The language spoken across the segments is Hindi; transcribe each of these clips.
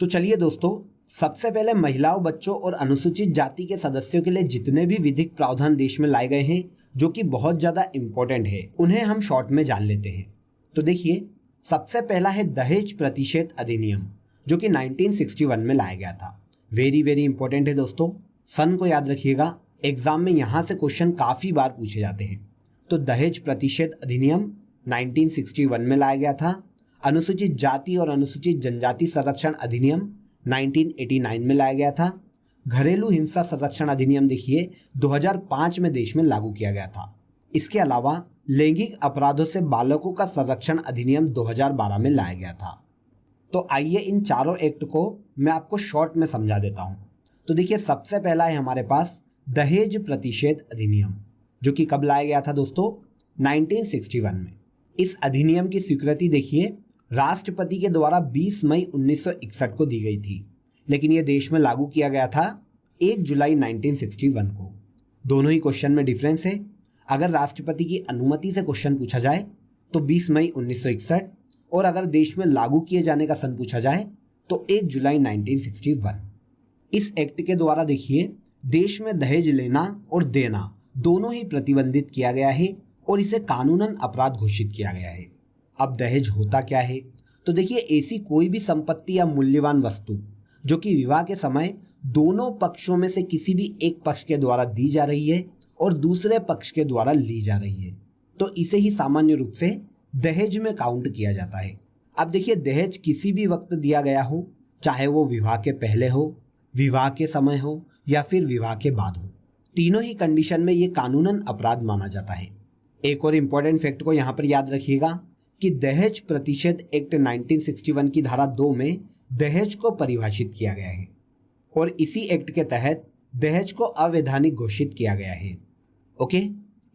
तो चलिए दोस्तों, सबसे पहले महिलाओं, बच्चों और अनुसूचित जाति के सदस्यों के लिए जितने भी विधिक प्रावधान देश में लाए गए हैं जो कि बहुत ज़्यादा इम्पोर्टेंट है, उन्हें हम शॉर्ट में जान लेते हैं। तो देखिए, सबसे पहला है दहेज प्रतिषेध अधिनियम, जो कि 1961 में लाया गया था। वेरी वेरी इंपॉर्टेंट है दोस्तों, सन को याद रखिएगा, एग्जाम में यहाँ से क्वेश्चन काफ़ी बार पूछे जाते हैं। तो दहेज प्रतिषेध अधिनियम 1961 में लाया गया था। अनुसूचित जाति और अनुसूचित जनजाति संरक्षण अधिनियम 1989 में लाया गया था। घरेलू हिंसा संरक्षण अधिनियम देखिए 2005 में देश में लागू किया गया था। इसके अलावा लैंगिक अपराधों से बालकों का संरक्षण अधिनियम 2012 में लाया गया था। तो आइए इन चारों एक्ट को मैं आपको शॉर्ट में समझा देता हूं। तो देखिए, सबसे पहला है हमारे पास दहेज प्रतिषेध अधिनियम, जो कि कब लाया गया था दोस्तों? 1961 में। इस अधिनियम की स्वीकृति देखिए राष्ट्रपति के द्वारा 20 मई 1961 को दी गई थी, लेकिन यह देश में लागू किया गया था 1 जुलाई 1961 को। दोनों ही क्वेश्चन में डिफरेंस है। अगर राष्ट्रपति की अनुमति से क्वेश्चन पूछा जाए तो 20 मई 1961, और अगर देश में लागू किए जाने का सन पूछा जाए तो 1 जुलाई 1961। इस एक्ट के द्वारा देखिए देश में दहेज लेना और देना दोनों ही प्रतिबंधित किया गया है और इसे कानूनन अपराध घोषित किया गया है। अब दहेज होता क्या है? तो देखिए, ऐसी कोई भी संपत्ति या मूल्यवान वस्तु जो कि विवाह के समय दोनों पक्षों में से किसी भी एक पक्ष के द्वारा दी जा रही है और दूसरे पक्ष के द्वारा ली जा रही है, तो इसे ही सामान्य रूप से दहेज में काउंट किया जाता है। अब देखिए, दहेज किसी भी वक्त दिया गया हो, चाहे वो विवाह के पहले हो, विवाह के समय हो या फिर विवाह के बाद हो, तीनों ही कंडीशन में ये कानूनन अपराध माना जाता है। एक और इम्पोर्टेंट फैक्ट को यहाँ पर याद रखिएगा कि दहेज प्रतिषेध एक्ट 1961 की धारा 2 में दहेज को परिभाषित किया गया है और इसी एक्ट के तहत दहेज को अवैधानिक घोषित किया गया है। ओके,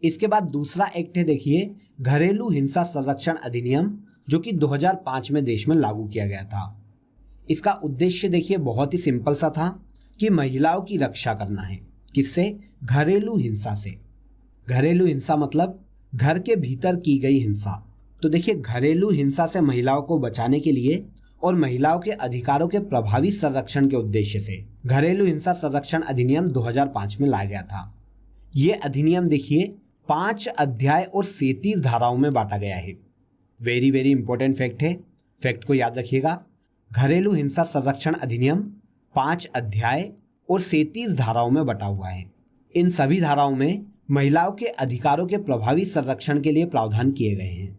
इसके बाद दूसरा एक्ट है देखिए घरेलू हिंसा संरक्षण अधिनियम, जो कि 2005 में देश में लागू किया गया था। इसका उद्देश्य देखिए बहुत ही सिंपल सा था कि महिलाओं की रक्षा करना है। किससे? घरेलू हिंसा से। घरेलू हिंसा मतलब घर के भीतर की गई हिंसा। तो देखिए, घरेलू हिंसा से महिलाओं को बचाने के लिए और महिलाओं के अधिकारों के प्रभावी संरक्षण के उद्देश्य से घरेलू हिंसा संरक्षण अधिनियम 2005 में लाया गया था। ये अधिनियम देखिए 5 अध्याय और 37 धाराओं में बांटा गया है। वेरी वेरी इंपॉर्टेंट फैक्ट है, फैक्ट को याद रखिएगा। घरेलू हिंसा संरक्षण अधिनियम 5 अध्याय और 37 धाराओं में बटा हुआ है। इन सभी धाराओं में महिलाओं के अधिकारों के प्रभावी संरक्षण के लिए प्रावधान किए गए हैं।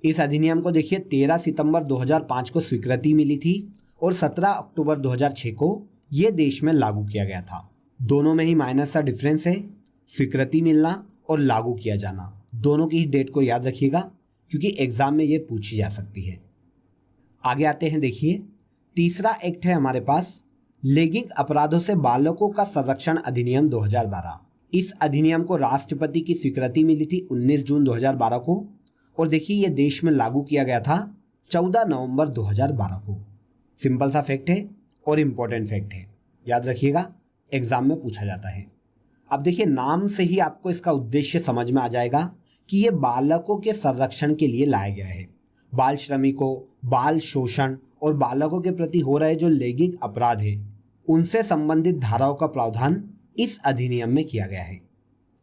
इस अधिनियम को देखिए 13 सितंबर 2005 को स्वीकृति मिली थी और 17 अक्टूबर 2006 को यह देश में लागू किया गया था। दोनों में ही माइनर सा डिफरेंस है, स्वीकृति मिलना और लागू किया जाना। दोनों की ही डेट को याद रखिएगा क्योंकि एग्जाम में ये पूछी जा सकती है। आगे आते हैं, देखिए तीसरा एक्ट है हमारे पास लैंगिक अपराधों से बालकों का संरक्षण अधिनियम 2012। इस अधिनियम को राष्ट्रपति की स्वीकृति मिली थी 19 जून 2012 को और देखिए ये देश में लागू किया गया था 14 नवंबर 2012 को। सिंपल सा फैक्ट है और इम्पोर्टेंट फैक्ट है, याद रखिएगा, एग्जाम में पूछा जाता है। अब देखिए, नाम से ही आपको इसका उद्देश्य समझ में आ जाएगा कि ये बालकों के संरक्षण के लिए लाया गया है। बाल श्रमिकों, बाल शोषण और बालकों के प्रति हो रहे जो लैंगिक अपराध है उनसे संबंधित धाराओं का प्रावधान इस अधिनियम में किया गया है।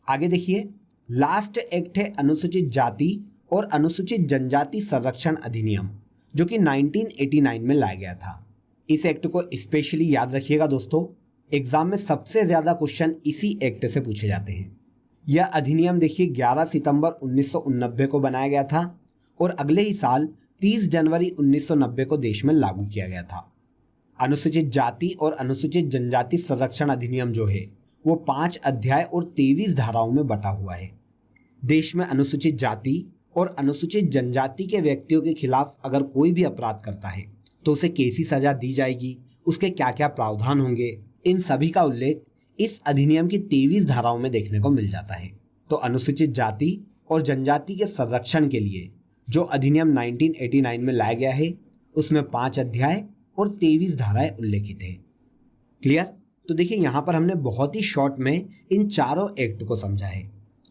आगे देखिए, लास्ट एक्ट है अनुसूचित जाति और अनुसूचित जनजाति संरक्षण अधिनियम, जो कि 1989 में लाया गया था। इस एक्ट को स्पेशली याद रखिएगा दोस्तों, एग्जाम में सबसे ज्यादा क्वेश्चन इसी एक्ट से पूछे जाते हैं। यह अधिनियम देखिए 11 सितंबर 1989 को बनाया गया था और अगले ही साल 30 जनवरी 1990 को देश में लागू किया गया था। अनुसूचित जाति और अनुसूचित जनजाति संरक्षण अधिनियम जो है वो 5 अध्याय और 23 धाराओं में बटा हुआ है। देश में अनुसूचित जाति और अनुसूचित जनजाति के व्यक्तियों के खिलाफ अगर कोई भी अपराध करता है तो उसे कैसी सजा दी जाएगी, उसके क्या क्या प्रावधान होंगे, इन सभी का उल्लेख इस अधिनियम की 23 धाराओं में देखने को मिल जाता है। तो अनुसूचित जाति और जनजाति के संरक्षण के लिए जो अधिनियम 1989 में लाया गया है उसमें 5 अध्याय और 23 धाराएं उल्लेखित है। क्लियर? तो देखिए, यहाँ पर हमने बहुत ही शॉर्ट में इन चारों एक्ट को समझा है।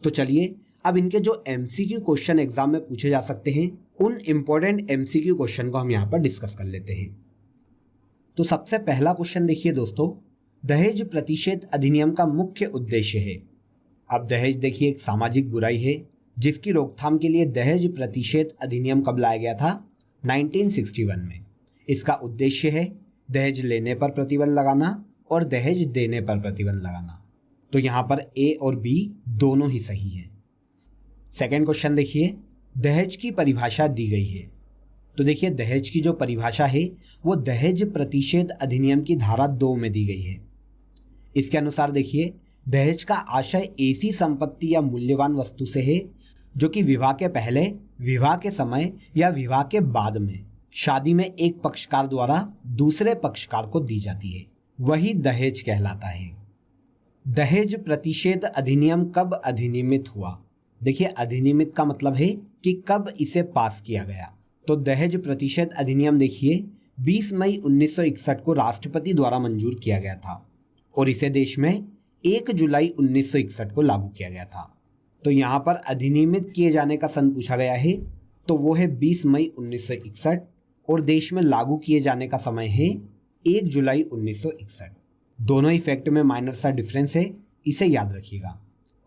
तो चलिए अब इनके जो एमसीक्यू क्वेश्चन एग्जाम में पूछे जा सकते हैं उन इंपॉर्टेंट एमसीक्यू क्वेश्चन को हम यहाँ पर डिस्कस कर लेते हैं। तो सबसे पहला क्वेश्चन देखिए दोस्तों, दहेज प्रतिषेध अधिनियम का मुख्य उद्देश्य है। अब दहेज देखिए एक सामाजिक बुराई है जिसकी रोकथाम के लिए दहेज प्रतिषेध अधिनियम कब लाया गया था? 1961 में। इसका उद्देश्य है दहेज लेने पर प्रतिबंध लगाना और दहेज देने पर प्रतिबंध लगाना। तो यहाँ पर ए और बी दोनों ही सही है। सेकेंड क्वेश्चन देखिए, दहेज की परिभाषा दी गई है। तो देखिए दहेज की जो परिभाषा है वो दहेज प्रतिषेध अधिनियम की धारा 2 में दी गई है। इसके अनुसार देखिए, दहेज का आशय ऐसी संपत्ति या मूल्यवान वस्तु से है जो कि विवाह के पहले, विवाह के समय या विवाह के बाद में शादी में एक पक्षकार द्वारा दूसरे पक्षकार को दी जाती है, वही दहेज कहलाता है। दहेज प्रतिषेध अधिनियम कब अधिनियमित हुआ? देखिए अधिनियमित का मतलब है कि कब इसे पास किया गया। तो दहेज प्रतिषेध अधिनियम देखिए 20 मई 1961 को राष्ट्रपति द्वारा मंजूर किया गया था और इसे देश में 1 जुलाई 1961 को लागू किया गया था। तो यहाँ पर अधिनियमित किए जाने का सन पूछा गया है, तो वो है 20 मई 1961 और देश में लागू किए जाने का समय है 1 जुलाई 1961। दोनों ही फैक्ट में माइनर सा डिफरेंस है, इसे याद रखिएगा।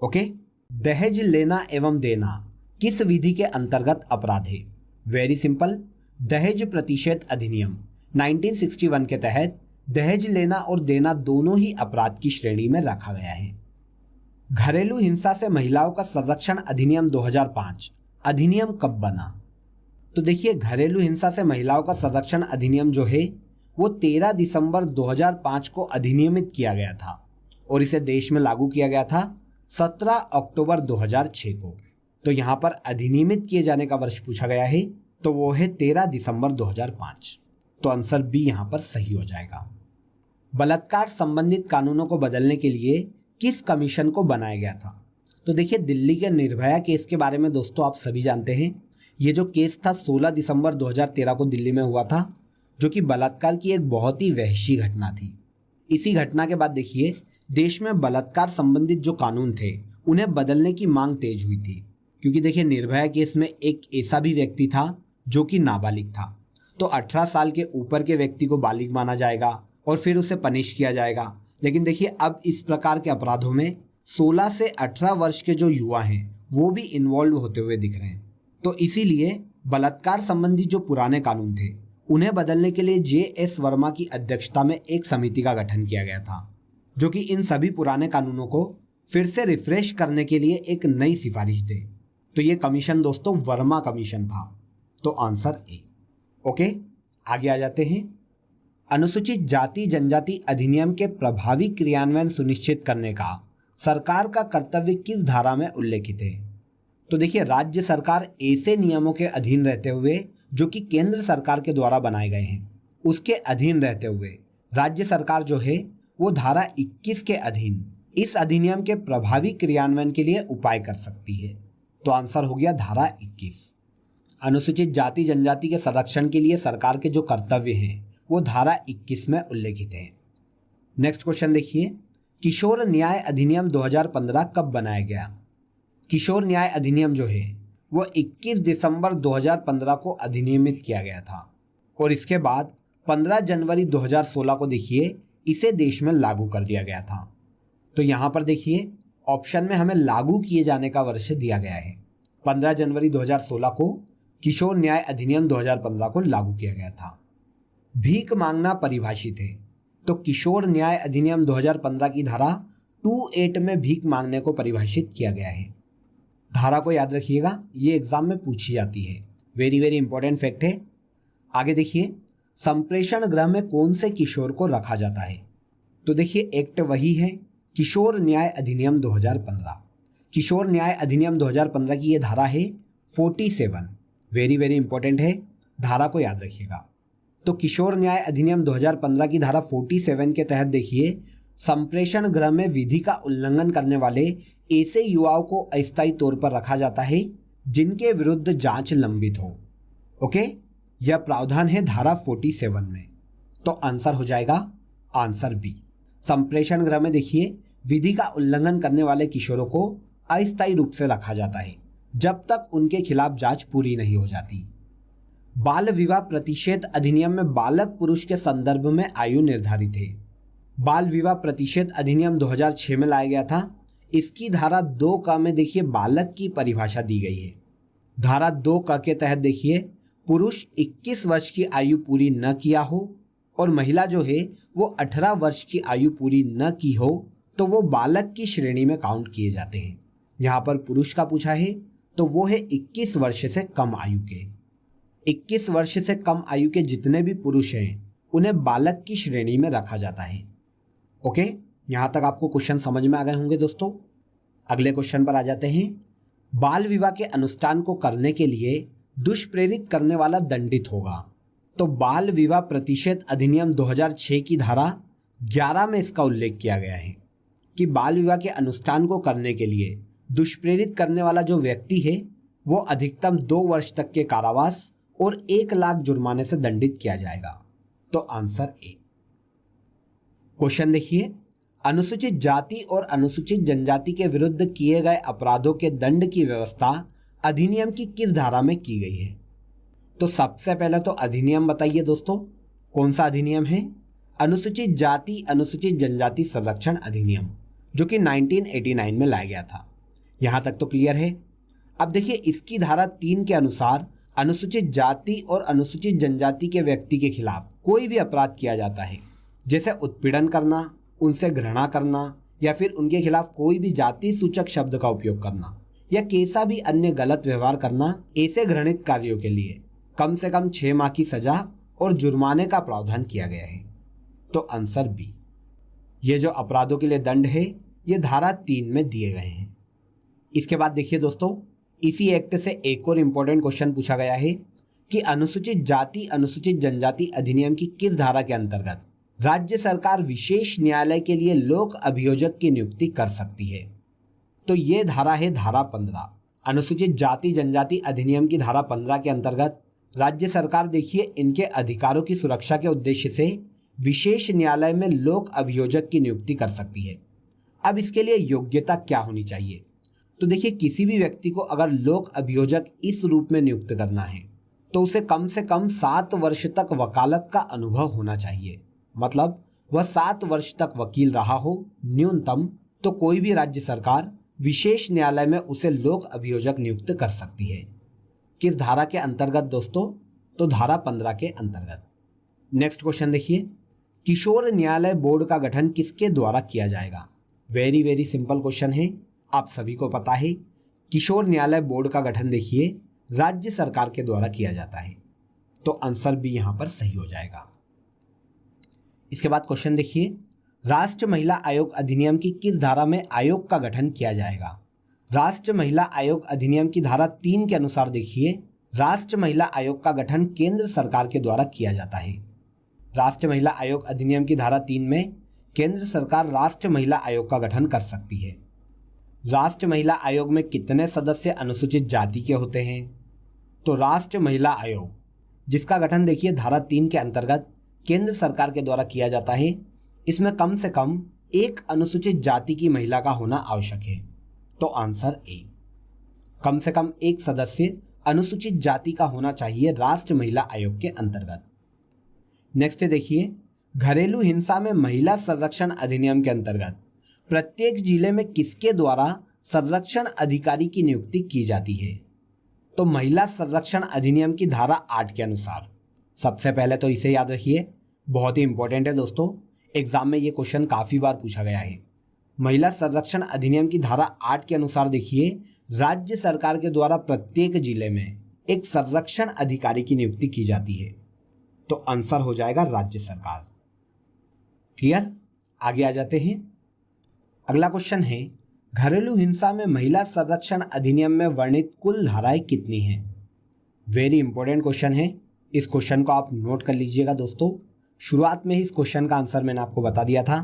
ओके, दहेज लेना एवं देना किस विधि के अंतर्गत अपराध है? वेरी सिंपल, दहेज प्रतिषेध अधिनियम 1961 के तहत दहेज लेना और देना दोनों ही अपराध की श्रेणी में रखा गया है। घरेलू हिंसा से महिलाओं का संरक्षण अधिनियम 2005 अधिनियम कब बना? तो देखिए घरेलू हिंसा से महिलाओं का संरक्षण अधिनियम जो है वो 13 दिसंबर 2005 को अधिनियमित किया गया था और इसे देश में लागू किया गया था 17 अक्टूबर 2006 को। तो यहाँ पर अधिनियमित किए जाने का वर्ष पूछा गया है, तो वो है 13 दिसंबर 2005। तो आंसर बी यहाँ पर सही हो जाएगा। बलात्कार संबंधित कानूनों को बदलने के लिए किस कमीशन को बनाया गया था? तो देखिए दिल्ली के निर्भया केस के बारे में दोस्तों आप सभी जानते हैं। ये जो केस था 16 दिसंबर 2013 को दिल्ली में हुआ था, जो कि बलात्कार की एक बहुत ही वहशी घटना थी। इसी घटना के बाद देखिए देश में बलात्कार संबंधित जो कानून थे उन्हें बदलने की मांग तेज हुई थी, क्योंकि देखिए निर्भया केस में एक ऐसा भी व्यक्ति था जो कि नाबालिग था। तो 18 साल के ऊपर के व्यक्ति को बालिग माना जाएगा और फिर उसे पनिश किया जाएगा। लेकिन देखिए अब इस प्रकार के अपराधों में 16 से 18 वर्ष के जो युवा हैं वो भी इन्वॉल्व होते हुए दिख रहे हैं। तो इसीलिए बलात्कार संबंधी जो पुराने कानून थे उन्हें बदलने के लिए जे.एस. वर्मा की अध्यक्षता में एक समिति का गठन किया गया था, जो कि इन सभी पुराने कानूनों को फिर से रिफ्रेश करने के लिए एक नई सिफारिश दे। तो ये कमीशन दोस्तों वर्मा कमीशन था। तो आंसर ए। ओके, आगे आ जाते हैं। अनुसूचित जाति जनजाति अधिनियम के प्रभावी क्रियान्वयन सुनिश्चित करने का सरकार का कर्तव्य किस धारा में उल्लेखित है? तो देखिए राज्य सरकार ऐसे नियमों के अधीन रहते हुए जो कि केंद्र सरकार के द्वारा बनाए गए हैं, उसके अधीन रहते हुए राज्य सरकार जो है वो धारा 21 के अधीन इस अधिनियम के प्रभावी क्रियान्वयन के लिए उपाय कर सकती है। तो आंसर हो गया धारा 21। अनुसूचित जाति जनजाति के संरक्षण के लिए सरकार के जो कर्तव्य हैं वो धारा 21 में उल्लेखित है। नेक्स्ट क्वेश्चन देखिए, किशोर न्याय अधिनियम 2015 कब बनाया गया? किशोर न्याय अधिनियम जो है वो 21 दिसंबर 2015 को अधिनियमित किया गया था और इसके बाद 15 जनवरी 2016 को देखिए इसे देश में लागू कर दिया गया था। तो यहाँ पर देखिए ऑप्शन में हमें लागू किए जाने का वर्ष दिया गया है। 15 जनवरी 2016 को किशोर न्याय अधिनियम 2015 को लागू किया गया था। भीख मांगना परिभाषित है, तो किशोर न्याय अधिनियम 2015 की धारा 28 में भीख मांगने को परिभाषित किया गया है। धारा को याद रखिएगा, ये एग्जाम में पूछी जाती है। वेरी वेरी इंपॉर्टेंट फैक्ट है। आगे देखिए, संप्रेषण गृह में कौन से किशोर को रखा जाता है? तो देखिए एक्ट वही है किशोर न्याय अधिनियम 2015। किशोर न्याय अधिनियम 2015 की ये धारा है 47। वेरी वेरी इंपॉर्टेंट है, धारा को याद रखिएगा। तो किशोर न्याय अधिनियम 2015 की धारा 47 के तहत देखिए संप्रेषण गृह में विधि का उल्लंघन करने वाले ऐसे युवाओं को अस्थायी तौर पर रखा जाता है जिनके विरुद्ध जांच लंबित हो। ओके, यह प्रावधान है धारा 47 में। तो आंसर हो जाएगा आंसर बी। संप्रेषण गृह में देखिए विधि का उल्लंघन करने वाले किशोरों को अस्थायी रूप से रखा जाता है जब तक उनके खिलाफ जांच पूरी नहीं हो जाती। बाल विवाह प्रतिषेध अधिनियम में बालक पुरुष के संदर्भ में आयु निर्धारित है। बाल विवाह प्रतिषेध अधिनियम 2006 में लाया गया था। इसकी धारा 2 क में देखिए बालक की परिभाषा दी गई है। धारा 2 क के तहत देखिए पुरुष 21 वर्ष की आयु पूरी न किया हो और महिला जो है वो 18 वर्ष की आयु पूरी न की हो तो वो बालक की श्रेणी में काउंट किए जाते हैं। यहाँ पर पुरुष का पूछा है तो वो है 21 वर्ष से कम आयु के। 21 वर्ष से कम आयु के जितने भी पुरुष हैं उन्हें बालक की श्रेणी में रखा जाता है। ओके, यहाँ तक आपको क्वेश्चन समझ में आ गए होंगे दोस्तों। अगले क्वेश्चन पर आ जाते हैं। बाल विवाह के अनुष्ठान को करने के लिए दुष्प्रेरित करने वाला दंडित होगा। तो बाल विवाह प्रतिषेध अधिनियम 2006 की धारा 11 में इसका उल्लेख किया गया है कि बाल विवाह के अनुष्ठान को करने के लिए दुष्प्रेरित करने वाला जो व्यक्ति है वो अधिकतम 2 वर्ष तक के कारावास और 1 लाख जुर्माने से दंडित किया जाएगा। तो आंसर ए। क्वेश्चन देखिए, अनुसूचित जाति और अनुसूचित जनजाति के विरुद्ध किए गए अपराधों के दंड की व्यवस्था अधिनियम की किस धारा में की गई है? तो सबसे पहले तो अधिनियम बताइए दोस्तों, कौन सा अधिनियम है? अनुसूचित जाति अनुसूचित जनजाति संरक्षण अधिनियम, जो कि 1989 में लाया गया था। यहाँ तक तो क्लियर है। अब देखिए इसकी धारा 3 के अनुसार अनुसूचित जाति और अनुसूचित जनजाति के व्यक्ति के खिलाफ कोई भी अपराध किया जाता है, जैसे उत्पीड़न करना, उनसे घृणा करना या फिर उनके खिलाफ कोई भी जाति सूचक शब्द का उपयोग करना या कैसा भी अन्य गलत व्यवहार करना, ऐसे घृणित कार्यों के लिए कम से कम 6 माह की सजा और जुर्माने का प्रावधान किया गया है। तो आंसर बी। ये जो अपराधों के लिए दंड है ये धारा 3 में दिए गए हैं। इसके बाद देखिए दोस्तों, इसी एक्ट से एक और इम्पोर्टेंट क्वेश्चन पूछा गया है कि अनुसूचित जाति अनुसूचित जनजाति अधिनियम की किस धारा के अंतर्गत राज्य सरकार विशेष न्यायालय के लिए लोक अभियोजक की नियुक्ति कर सकती है? तो ये धारा है धारा 15। अनुसूचित जाति जनजाति अधिनियम की धारा 15 के अंतर्गत राज्य सरकार देखिए इनके अधिकारों की सुरक्षा के उद्देश्य से विशेष न्यायालय में लोक अभियोजक की नियुक्ति कर सकती है। अब इसके लिए योग्यता क्या होनी चाहिए? तो देखिए किसी भी व्यक्ति को अगर लोक अभियोजक इस रूप में नियुक्त करना है तो उसे कम से कम 7 वर्ष तक वकालत का अनुभव होना चाहिए। मतलब वह 7 वर्ष तक वकील रहा हो न्यूनतम, तो कोई भी राज्य सरकार विशेष न्यायालय में उसे लोक अभियोजक नियुक्त कर सकती है। किस धारा के अंतर्गत दोस्तों? तो धारा 15 के अंतर्गत। नेक्स्ट क्वेश्चन देखिए, किशोर न्यायालय बोर्ड का गठन किसके द्वारा किया जाएगा? वेरी सिंपल क्वेश्चन है, आप सभी को पता है। किशोर न्यायालय बोर्ड का गठन देखिए राज्य सरकार के द्वारा किया जाता है। तो आंसर भी यहां पर सही हो जाएगा। इसके बाद क्वेश्चन देखिए, राष्ट्रीय महिला आयोग अधिनियम की किस धारा में आयोग का गठन किया जाएगा? राष्ट्रीय महिला आयोग अधिनियम की धारा 3 के अनुसार देखिए राष्ट्रीय महिला आयोग का गठन केंद्र सरकार के द्वारा किया जाता है। राष्ट्रीय महिला आयोग अधिनियम की धारा 3 में केंद्र सरकार राष्ट्रीय महिला आयोग का गठन कर सकती है। राष्ट्रीय महिला आयोग में कितने सदस्य अनुसूचित जाति के होते हैं? तो राष्ट्रीय महिला आयोग जिसका गठन देखिए धारा 3 के अंतर्गत केंद्र सरकार के द्वारा किया जाता है, इसमें कम से कम एक अनुसूचित जाति की महिला का होना आवश्यक है। तो आंसर ए। कम से कम एक सदस्य अनुसूचित जाति का होना चाहिए राष्ट्रीय महिला आयोग के अंतर्गत। नेक्स्ट देखिए, घरेलू हिंसा में महिला संरक्षण अधिनियम के अंतर्गत प्रत्येक जिले में किसके द्वारा संरक्षण अधिकारी की नियुक्ति की जाती है? तो महिला संरक्षण अधिनियम की धारा 8 के अनुसार। सबसे पहले तो इसे याद रखिए, बहुत ही इंपॉर्टेंट है दोस्तों, एग्जाम में ये क्वेश्चन काफी बार पूछा गया है। महिला संरक्षण अधिनियम की धारा 8 के अनुसार देखिए राज्य सरकार के द्वारा प्रत्येक जिले में एक संरक्षण अधिकारी की नियुक्ति की जाती है। तो आंसर हो जाएगा राज्य सरकार। क्लियर? आगे आ जाते हैं। अगला क्वेश्चन है, घरेलू हिंसा में महिला संरक्षण अधिनियम में वर्णित कुल धाराएं कितनी हैं? वेरी इंपॉर्टेंट क्वेश्चन है, इस क्वेश्चन को आप नोट कर लीजिएगा दोस्तों। शुरुआत में ही इस क्वेश्चन का आंसर मैंने आपको बता दिया था।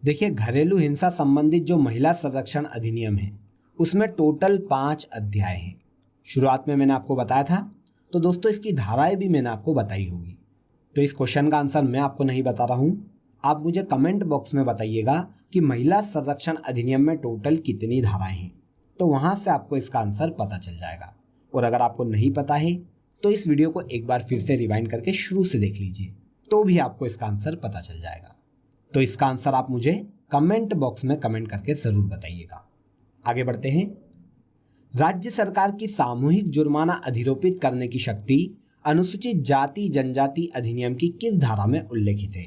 देखिए घरेलू हिंसा संबंधित जो महिला संरक्षण अधिनियम है उसमें टोटल 5 अध्याय हैं। शुरुआत में मैंने आपको बताया था, तो दोस्तों इसकी धाराएं भी मैंने आपको बताई होगी। तो इस क्वेश्चन का आंसर मैं आपको नहीं बता रहा हूँ, आप मुझे कमेंट बॉक्स में बताइएगा कि महिला संरक्षण अधिनियम में टोटल कितनी धाराएं हैं, तो वहाँ से आपको इसका आंसर पता चल जाएगा। और अगर आपको नहीं पता है तो इस वीडियो को एक बार फिर से रिवाइंड करके शुरू से देख लीजिए, तो भी आपको इसका आंसर पता चल जाएगा। तो इसका आंसर आप मुझे कमेंट बॉक्स में कमेंट करके जरूर बताइएगा। आगे बढ़ते हैं। राज्य सरकार की सामूहिक जुर्माना अधिरोपित करने की शक्ति अनुसूचित जाति जनजाति अधिनियम की किस धारा में उल्लेखित है?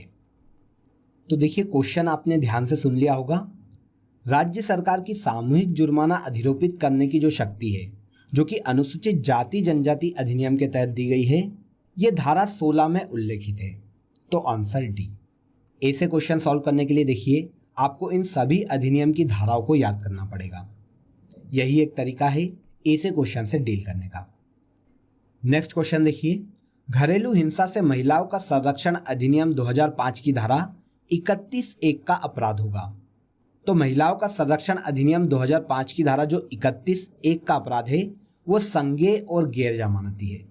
तो देखिए, क्वेश्चन आपने ध्यान से सुन लिया होगा। राज्य सरकार की सामूहिक जुर्माना अधिरोपित करने की जो शक्ति है, जो कि अनुसूचित जाति जनजाति अधिनियम के तहत दी गई है, ये धारा 16 में उल्लेखित है। तो आंसर डी। ऐसे क्वेश्चन सॉल्व करने के लिए देखिए, आपको इन सभी अधिनियम की धाराओं को याद करना पड़ेगा। यही एक तरीका है ऐसे क्वेश्चन से डील करने का। नेक्स्ट क्वेश्चन देखिए, घरेलू हिंसा से महिलाओं का संरक्षण अधिनियम 2005 की धारा 31(1) का अपराध होगा। तो महिलाओं का संरक्षण अधिनियम 2005 की धारा जो 31(1) का अपराध है, वो संज्ञेय और गैर जमानती है।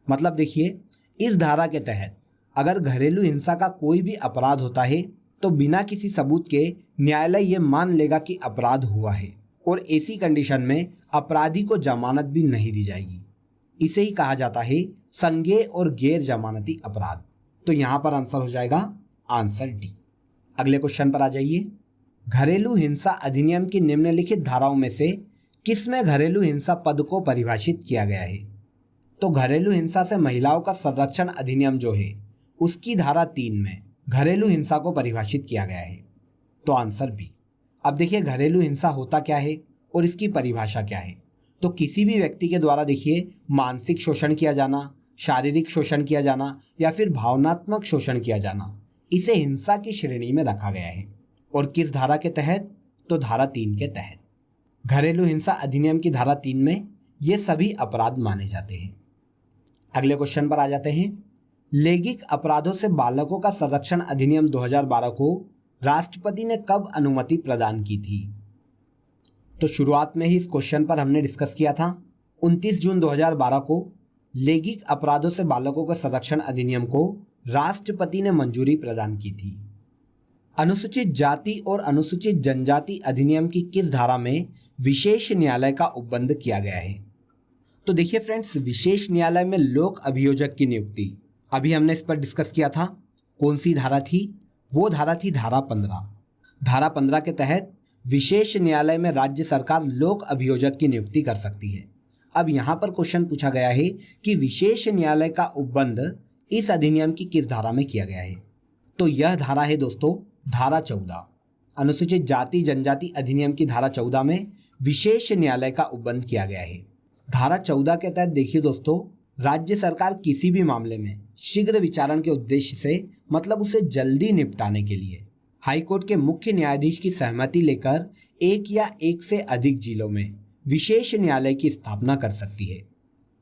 मतलब देखिए, इस धारा के तहत अगर घरेलू हिंसा का कोई भी अपराध होता है तो बिना किसी सबूत के न्यायालय ये मान लेगा कि अपराध हुआ है, और ऐसी कंडीशन में अपराधी को जमानत भी नहीं दी जाएगी। इसे ही कहा जाता है संज्ञेय और गैर जमानती अपराध। तो यहाँ पर आंसर हो जाएगा आंसर डी। अगले क्वेश्चन पर आ जाइए। घरेलू हिंसा अधिनियम की निम्नलिखित धाराओं में से किसमें घरेलू हिंसा पद को परिभाषित किया गया है? तो घरेलू हिंसा से महिलाओं का संरक्षण अधिनियम जो है, उसकी धारा 3 में घरेलू हिंसा को परिभाषित किया गया है। तो आंसर बी। अब देखिए, घरेलू हिंसा होता क्या है और इसकी परिभाषा क्या है। तो किसी भी व्यक्ति के द्वारा देखिए मानसिक शोषण किया जाना, शारीरिक शोषण किया जाना या फिर भावनात्मक शोषण किया जाना, इसे हिंसा की श्रेणी में रखा गया है। और किस धारा के तहत? तो धारा 3 के तहत। घरेलू हिंसा अधिनियम की धारा 3 में ये सभी अपराध माने जाते हैं। अगले क्वेश्चन पर आ जाते हैं। लैंगिक अपराधों से बालकों का संरक्षण अधिनियम 2012 को राष्ट्रपति ने कब अनुमति प्रदान की थी? तो शुरुआत में ही इस क्वेश्चन पर हमने डिस्कस किया था। 29 जून 2012 को लैंगिक अपराधों से बालकों का संरक्षण अधिनियम को राष्ट्रपति ने मंजूरी प्रदान की थी। अनुसूचित जाति और अनुसूचित जनजाति अधिनियम की किस धारा में विशेष न्यायालय का उपबंध किया गया है? तो देखिए फ्रेंड्स, विशेष न्यायालय में लोक अभियोजक की नियुक्ति अभी हमने इस पर डिस्कस किया था। कौन सी धारा थी? वो धारा थी धारा 15। धारा 15 के तहत विशेष न्यायालय में राज्य सरकार लोक अभियोजक की नियुक्ति कर सकती है। अब यहाँ पर क्वेश्चन पूछा गया है कि विशेष न्यायालय का उपबंध इस अधिनियम की किस धारा में किया गया है? तो यह धारा है दोस्तों धारा 14। अनुसूचित जाति जनजाति अधिनियम की धारा 14 में विशेष न्यायालय का उपबंध किया गया है। धारा 14 के तहत देखिए दोस्तों, राज्य सरकार किसी भी मामले में शीघ्र विचारण के उद्देश्य से, मतलब उसे जल्दी निपटाने के लिए, हाईकोर्ट के मुख्य न्यायाधीश की सहमति लेकर एक या एक से अधिक जिलों में विशेष न्यायालय की स्थापना कर सकती है।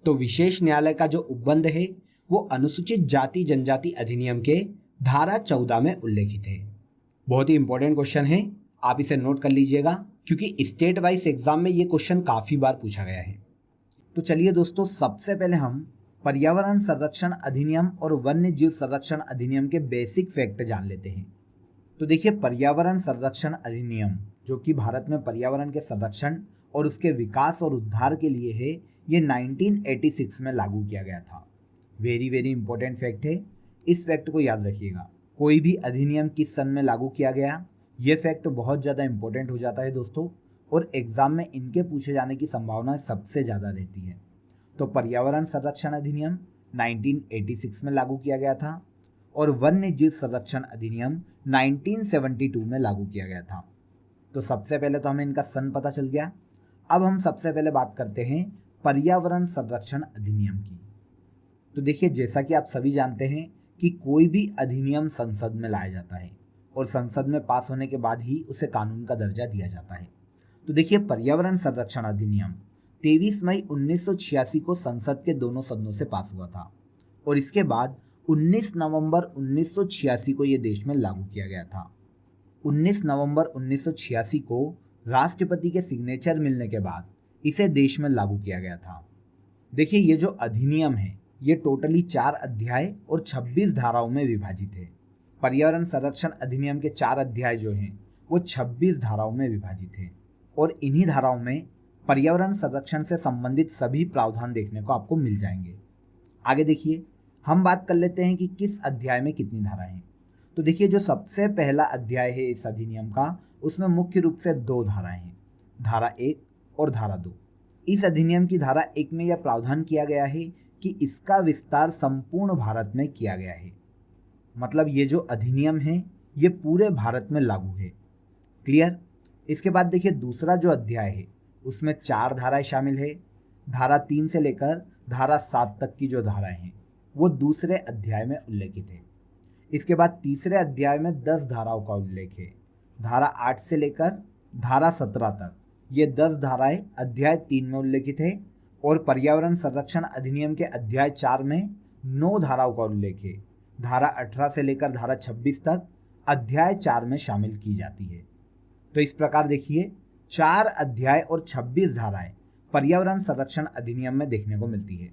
तो विशेष न्यायालय का जो उपबंध है वो अनुसूचित जाति जनजाति अधिनियम के धारा 14 में उल्लेखित है। बहुत ही इंपॉर्टेंट क्वेश्चन है, आप इसे नोट कर लीजिएगा, क्योंकि स्टेट वाइज एग्जाम में ये क्वेश्चन काफी बार पूछा गया है। तो चलिए दोस्तों, सबसे पहले हम पर्यावरण संरक्षण अधिनियम और वन्य जीव संरक्षण अधिनियम के बेसिक फैक्ट जान लेते हैं। तो देखिए, पर्यावरण संरक्षण अधिनियम जो कि भारत में पर्यावरण के संरक्षण और उसके विकास और उद्धार के लिए है, ये 1986 में लागू किया गया था। वेरी वेरी इंपॉर्टेंट फैक्ट है, इस फैक्ट को याद रखिएगा। कोई भी अधिनियम किस सन में लागू किया गया, ये फैक्ट बहुत ज़्यादा इंपॉर्टेंट हो जाता है दोस्तों, और एग्जाम में इनके पूछे जाने की संभावना सबसे ज़्यादा रहती है। तो पर्यावरण संरक्षण अधिनियम 1986 में लागू किया गया था और वन्य जीव संरक्षण अधिनियम 1972 में लागू किया गया था। तो सबसे पहले तो हमें इनका सन पता चल गया। अब हम सबसे पहले बात करते हैं पर्यावरण संरक्षण अधिनियम की। तो देखिए, जैसा कि आप सभी जानते हैं कि कोई भी अधिनियम संसद में लाया जाता है और संसद में पास होने के बाद ही उसे कानून का दर्जा दिया जाता है। तो देखिए, पर्यावरण संरक्षण अधिनियम 23 मई 1986 को संसद के दोनों सदनों से पास हुआ था और इसके बाद 19 नवंबर 1986 को ये देश में लागू किया गया था। 19 नवंबर 1986 को राष्ट्रपति के सिग्नेचर मिलने के बाद इसे देश में लागू किया गया था। देखिए, ये जो अधिनियम है ये टोटली 4 अध्याय और 26 धाराओं में विभाजित है। पर्यावरण संरक्षण अधिनियम के 4 अध्याय जो हैं वो 26 धाराओं में विभाजित है और इन्हीं धाराओं में पर्यावरण संरक्षण से संबंधित सभी प्रावधान देखने को आपको मिल जाएंगे। आगे देखिए, हम बात कर लेते हैं कि किस अध्याय में कितनी धाराएं हैं। तो देखिए, जो सबसे पहला अध्याय है इस अधिनियम का, उसमें मुख्य रूप से 2 धाराएं हैं, धारा 1 और धारा 2। इस अधिनियम की धारा 1 में यह प्रावधान किया गया है कि इसका विस्तार संपूर्ण भारत में किया गया है। मतलब ये जो अधिनियम है ये पूरे भारत में लागू है। क्लियर। इसके बाद देखिए, दूसरा जो अध्याय है उसमें 4 धाराएं शामिल है। धारा 3 से लेकर धारा 7 तक की जो धाराएं हैं वो दूसरे अध्याय में उल्लेखित है। इसके बाद तीसरे अध्याय में 10 धाराओं का उल्लेख है। धारा 8 से लेकर धारा 17 तक ये 10 धाराएं अध्याय 3 में उल्लेखित है। और पर्यावरण संरक्षण अधिनियम के अध्याय 4 में 9 धाराओं का उल्लेख है। धारा 18 से लेकर धारा 26 तक अध्याय 4 में शामिल की जाती है। तो इस प्रकार देखिए, 4 अध्याय और 26 धाराएं पर्यावरण संरक्षण अधिनियम में देखने को मिलती है,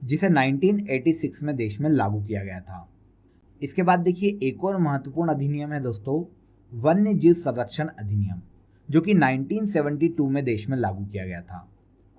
जिसे 1986 में देश में लागू किया गया था। इसके बाद देखिए, एक और महत्वपूर्ण अधिनियम है दोस्तों, वन्य जीव संरक्षण अधिनियम, जो कि 1972 में देश में लागू किया गया था।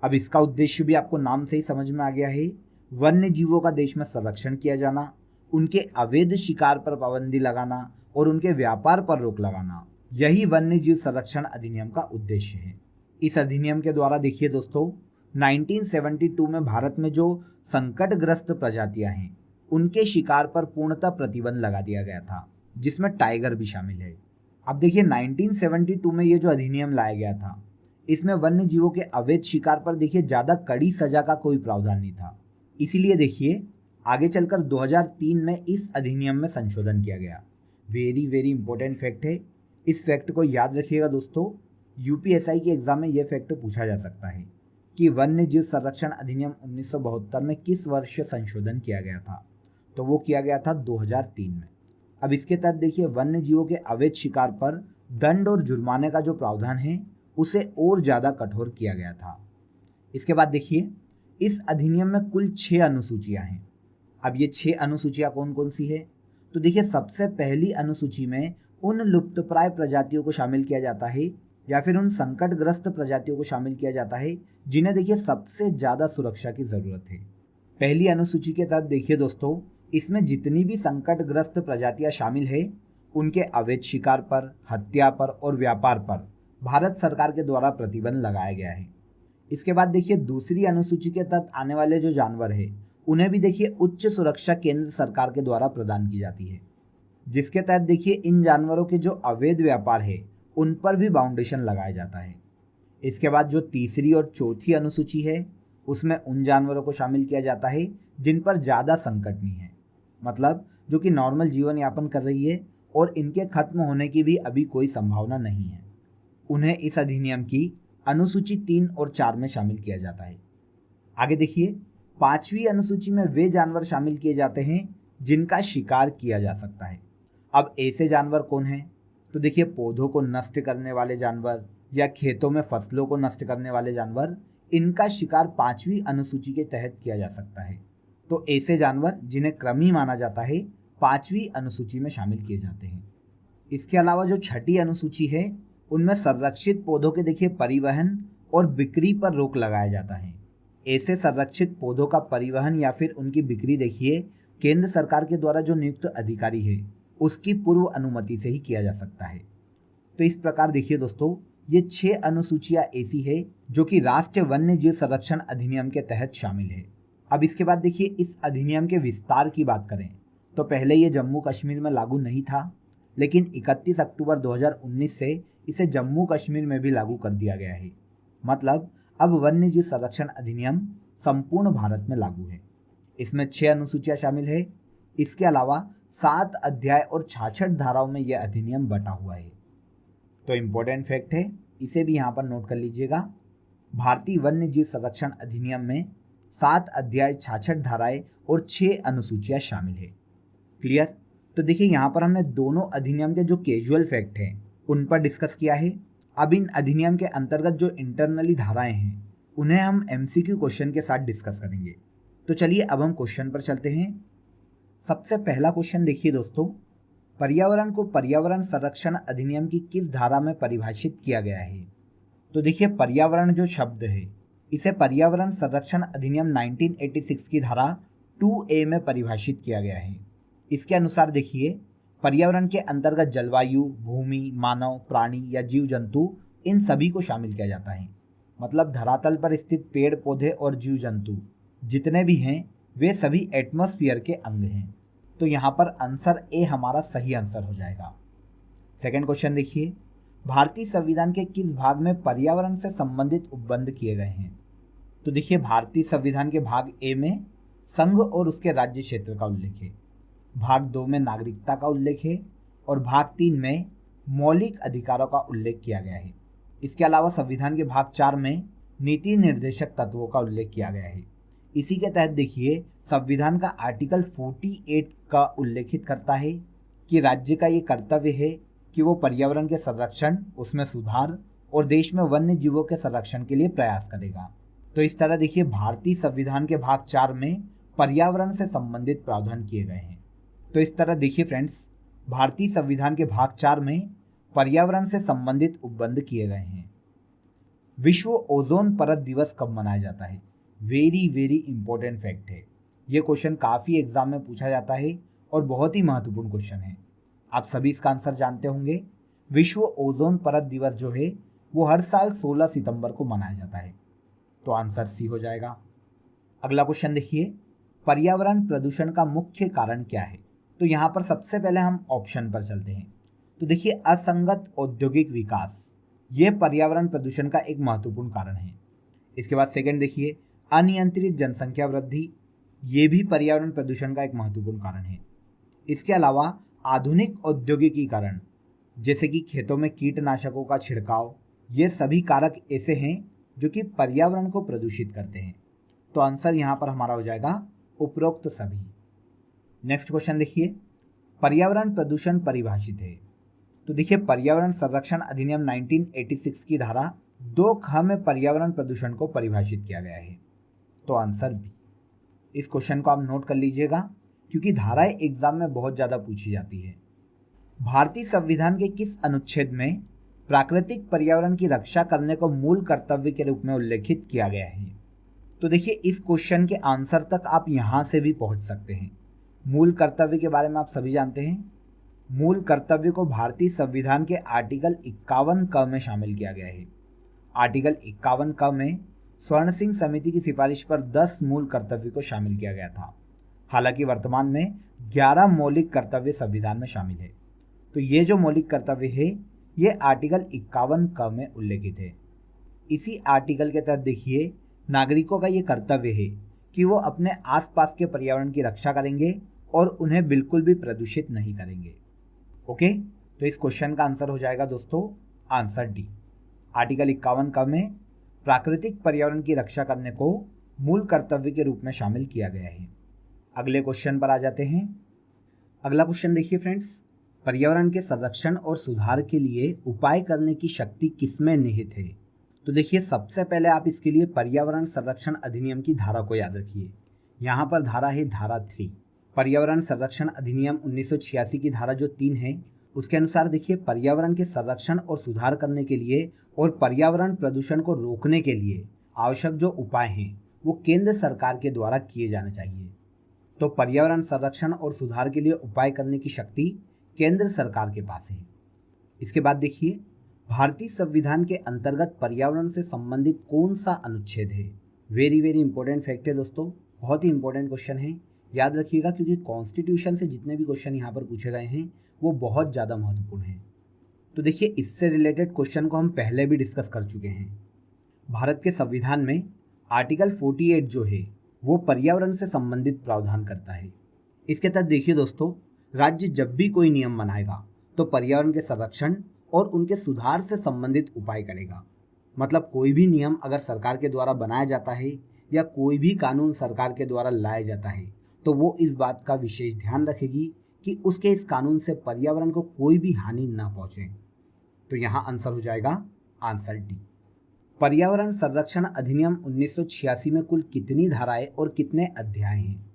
अब इसका उद्देश्य भी आपको नाम से ही समझ में आ गया है, वन्य जीवों का देश में संरक्षण किया जाना, उनके अवैध शिकार पर पाबंदी लगाना और उनके व्यापार पर रोक लगाना, यही वन्य जीव संरक्षण अधिनियम का उद्देश्य है। इस अधिनियम के द्वारा देखिए दोस्तों, 1972 में भारत में जो संकटग्रस्त प्रजातियां हैं उनके शिकार पर पूर्णतः प्रतिबंध लगा दिया गया था, जिसमें टाइगर भी शामिल है। अब देखिए, 1972 में ये जो अधिनियम लाया गया था, इसमें वन्य जीवों के अवैध शिकार पर देखिए ज़्यादा कड़ी सजा का कोई प्रावधान नहीं था। इसीलिए देखिए, आगे चलकर 2003 में इस अधिनियम में संशोधन किया गया। वेरी वेरी इंपॉर्टेंट फैक्ट है, इस फैक्ट को याद रखिएगा दोस्तों। यूपीएसआई के एग्जाम में यह फैक्ट पूछा जा सकता है कि वन्य जीव संरक्षण अधिनियम 1972 में किस वर्ष संशोधन किया गया था। तो वो किया गया था 2003 में। अब इसके तहत देखिए, वन्य जीवों के अवैध शिकार पर दंड और जुर्माने का जो प्रावधान है उसे और ज़्यादा कठोर किया गया था। इसके बाद देखिए, इस अधिनियम में कुल 6 अनुसूचियां हैं। अब ये 6 अनुसूचियां कौन कौन सी है? तो देखिए, सबसे पहली अनुसूची में उन लुप्तप्राय प्रजातियों को शामिल किया जाता है या फिर उन संकटग्रस्त प्रजातियों को शामिल किया जाता है जिन्हें देखिए सबसे ज़्यादा सुरक्षा की ज़रूरत है। पहली अनुसूची के तहत देखिए दोस्तों, इसमें जितनी भी संकटग्रस्त प्रजातियां शामिल है उनके अवैध शिकार पर, हत्या पर और व्यापार पर भारत सरकार के द्वारा प्रतिबंध लगाया गया है। इसके बाद देखिए, दूसरी अनुसूची के तहत आने वाले जो जानवर है उन्हें भी देखिए उच्च सुरक्षा केंद्र सरकार के द्वारा प्रदान की जाती है, जिसके तहत देखिए इन जानवरों के जो अवैध व्यापार है उन पर भी बाउंडेशन लगाया जाता है। इसके बाद जो तीसरी और चौथी अनुसूची है उसमें उन जानवरों को शामिल किया जाता है जिन पर ज़्यादा संकट नहीं है, मतलब जो कि नॉर्मल जीवन यापन कर रही है और इनके खत्म होने की भी अभी कोई संभावना नहीं है। उन्हें इस अधिनियम की अनुसूची 3 और 4 में शामिल किया जाता है। आगे देखिए, 5वीं अनुसूची में वे जानवर शामिल किए जाते हैं जिनका शिकार किया जा सकता है। अब ऐसे जानवर कौन हैं? तो देखिए, पौधों को नष्ट करने वाले जानवर या खेतों में फसलों को नष्ट करने वाले जानवर, इनका शिकार 5वीं अनुसूची के तहत किया जा सकता है। तो ऐसे जानवर जिन्हें क्रमी माना जाता है 5वीं अनुसूची में शामिल किए जाते हैं। इसके अलावा जो 6ठी अनुसूची है उनमें संरक्षित पौधों के देखिए परिवहन और बिक्री पर रोक लगाया जाता है। ऐसे संरक्षित पौधों का परिवहन या फिर उनकी बिक्री देखिए केंद्र सरकार के द्वारा जो नियुक्त अधिकारी है उसकी पूर्व अनुमति से ही किया जा सकता है। तो इस प्रकार देखिए दोस्तों, ये 6 अनुसूचियां ऐसी है जो कि राष्ट्रीय वन्य जीव संरक्षण अधिनियम के तहत शामिल है। अब इसके बाद देखिए, इस अधिनियम के विस्तार की बात करें तो पहले ये जम्मू कश्मीर में लागू नहीं था, लेकिन 31 अक्टूबर 2019 से इसे जम्मू कश्मीर में भी लागू कर दिया गया है। मतलब अब वन्य जीव संरक्षण अधिनियम संपूर्ण भारत में लागू है। इसमें 6 अनुसूचियां शामिल है। इसके अलावा 7 अध्याय और 66 धाराओं में यह अधिनियम बटा हुआ है। तो इम्पोर्टेंट फैक्ट है, इसे भी यहाँ पर नोट कर लीजिएगा। भारतीय वन्य जीव संरक्षण अधिनियम में 7 अध्याय, 66 धाराएं और 6 अनुसूचियां शामिल है। क्लियर? तो देखिए, यहाँ पर हमने दोनों अधिनियम के जो कैजुअल फैक्ट हैं उन पर डिस्कस किया है। अब इन अधिनियम के अंतर्गत जो इंटरनली धाराएं हैं उन्हें हम एमसीक्यू क्वेश्चन के साथ डिस्कस करेंगे। तो चलिए अब हम क्वेश्चन पर चलते हैं। सबसे पहला क्वेश्चन देखिए दोस्तों, पर्यावरण को पर्यावरण संरक्षण अधिनियम की किस धारा में परिभाषित किया गया है? तो देखिए, पर्यावरण जो शब्द है इसे पर्यावरण संरक्षण अधिनियम 1986 की धारा 2A में परिभाषित किया गया है। इसके अनुसार देखिए, पर्यावरण के अंतर्गत जलवायु, भूमि, मानव, प्राणी या जीव जंतु इन सभी को शामिल किया जाता है। मतलब धरातल पर स्थित पेड़ पौधे और जीव जंतु जितने भी हैं वे सभी एटमॉस्फेयर के अंग हैं। तो यहाँ पर आंसर ए हमारा सही आंसर हो जाएगा। सेकंड क्वेश्चन देखिए, भारतीय संविधान के किस भाग में पर्यावरण से संबंधित उपबंध किए गए हैं? तो देखिए, भारतीय संविधान के भाग ए में संघ और उसके राज्य क्षेत्र का उल्लेख है, भाग 2 में नागरिकता का उल्लेख है और भाग 3 में मौलिक अधिकारों का उल्लेख किया गया है। इसके अलावा संविधान के भाग 4 में नीति निर्देशक तत्वों का उल्लेख किया गया है। इसी के तहत देखिए, संविधान का आर्टिकल 48 का उल्लेखित करता है कि राज्य का ये कर्तव्य है कि वो पर्यावरण के संरक्षण, उसमें सुधार और देश में वन्य जीवों के संरक्षण के लिए प्रयास करेगा। तो इस तरह देखिए, भारतीय संविधान के भाग 4 में पर्यावरण से संबंधित प्रावधान किए गए हैं। तो इस तरह देखिए फ्रेंड्स, भारतीय संविधान के भाग 4 में पर्यावरण से संबंधित उपबंध किए गए हैं। विश्व ओजोन परत दिवस कब मनाया जाता है? वेरी वेरी इंपॉर्टेंट फैक्ट है। ये क्वेश्चन काफ़ी एग्जाम में पूछा जाता है और बहुत ही महत्वपूर्ण क्वेश्चन है। आप सभी इसका आंसर जानते होंगे। विश्व ओजोन परत दिवस जो है वो हर साल 16 सितंबर को मनाया जाता है। तो आंसर सी हो जाएगा। अगला क्वेश्चन देखिए, पर्यावरण प्रदूषण का मुख्य कारण क्या है? तो यहाँ पर सबसे पहले हम ऑप्शन पर चलते हैं। तो देखिए, असंगत औद्योगिक विकास ये पर्यावरण प्रदूषण का एक महत्वपूर्ण कारण है। इसके बाद सेकंड देखिए, अनियंत्रित जनसंख्या वृद्धि, ये भी पर्यावरण प्रदूषण का एक महत्वपूर्ण कारण है। इसके अलावा आधुनिक औद्योगिकीकरण, जैसे कि खेतों में कीटनाशकों का छिड़काव, ये सभी कारक ऐसे हैं जो कि पर्यावरण को प्रदूषित करते हैं। तो आंसर यहाँ पर हमारा हो जाएगा उपरोक्त सभी। नेक्स्ट क्वेश्चन देखिए, पर्यावरण प्रदूषण परिभाषित है। तो देखिए, पर्यावरण संरक्षण अधिनियम 1986 की धारा 2ख में पर्यावरण प्रदूषण को परिभाषित किया गया है। तो आंसर बी। इस क्वेश्चन को आप नोट कर लीजिएगा क्योंकि धाराएं एग्जाम में बहुत ज़्यादा पूछी जाती है। भारतीय संविधान के किस अनुच्छेद में प्राकृतिक पर्यावरण की रक्षा करने को मूल कर्तव्य के रूप में उल्लेखित किया गया है? तो देखिए, इस क्वेश्चन के आंसर तक आप यहाँ से भी पहुँच सकते हैं। मूल कर्तव्य के बारे में आप सभी जानते हैं। मूल कर्तव्य को भारतीय संविधान के आर्टिकल 51 क में शामिल किया गया है। आर्टिकल 51 क में स्वर्ण सिंह समिति की सिफारिश पर 10 मूल कर्तव्य को शामिल किया गया था। हालांकि वर्तमान में 11 मौलिक कर्तव्य संविधान में शामिल है। तो ये जो मौलिक कर्तव्य है ये आर्टिकल 51 क में उल्लेखित है। इसी आर्टिकल के तहत देखिए, नागरिकों का ये कर्तव्य है कि वो अपने आसपास के पर्यावरण की रक्षा करेंगे और उन्हें बिल्कुल भी प्रदूषित नहीं करेंगे। ओके, तो इस क्वेश्चन का आंसर हो जाएगा दोस्तों आंसर डी। आर्टिकल 51 क में प्राकृतिक पर्यावरण की रक्षा करने को मूल कर्तव्य के रूप में शामिल किया गया है। अगले क्वेश्चन पर आ जाते हैं। अगला क्वेश्चन देखिए फ्रेंड्स, पर्यावरण के संरक्षण और सुधार के लिए उपाय करने की शक्ति किसमें निहित है? तो देखिए, सबसे पहले आप इसके लिए पर्यावरण संरक्षण अधिनियम की धारा को याद रखिए। यहाँ पर धारा है धारा 3। पर्यावरण संरक्षण अधिनियम 1986 की धारा जो 3 है उसके अनुसार देखिए, पर्यावरण के संरक्षण और सुधार करने के लिए और पर्यावरण प्रदूषण को रोकने के लिए आवश्यक जो उपाय हैं वो केंद्र सरकार के द्वारा किए जाने चाहिए। तो पर्यावरण संरक्षण और सुधार के लिए उपाय करने की शक्ति केंद्र सरकार के पास है। इसके बाद देखिए, भारतीय संविधान के अंतर्गत पर्यावरण से संबंधित कौन सा अनुच्छेद है? वेरी वेरी इंपॉर्टेंट फैक्ट है दोस्तों, बहुत ही इंपॉर्टेंट क्वेश्चन है, याद रखिएगा क्योंकि कॉन्स्टिट्यूशन से जितने भी क्वेश्चन यहाँ पर पूछे गए हैं वो बहुत ज़्यादा महत्वपूर्ण है। तो देखिए, इससे रिलेटेड क्वेश्चन को हम पहले भी डिस्कस कर चुके हैं। भारत के संविधान में आर्टिकल 48 जो है वो पर्यावरण से संबंधित प्रावधान करता है। इसके तहत देखिए दोस्तों, राज्य जब भी कोई नियम बनाएगा तो पर्यावरण के संरक्षण और उनके सुधार से संबंधित उपाय करेगा। मतलब कोई भी नियम अगर सरकार के द्वारा बनाया जाता है या कोई भी कानून सरकार के द्वारा लाया जाता है तो वो इस बात का विशेष ध्यान रखेगी कि उसके इस कानून से पर्यावरण को कोई भी हानि ना पहुंचे। तो यहाँ आंसर हो जाएगा आंसर डी। पर्यावरण संरक्षण अधिनियम 1986 में कुल कितनी धाराएं और कितने अध्याय हैं?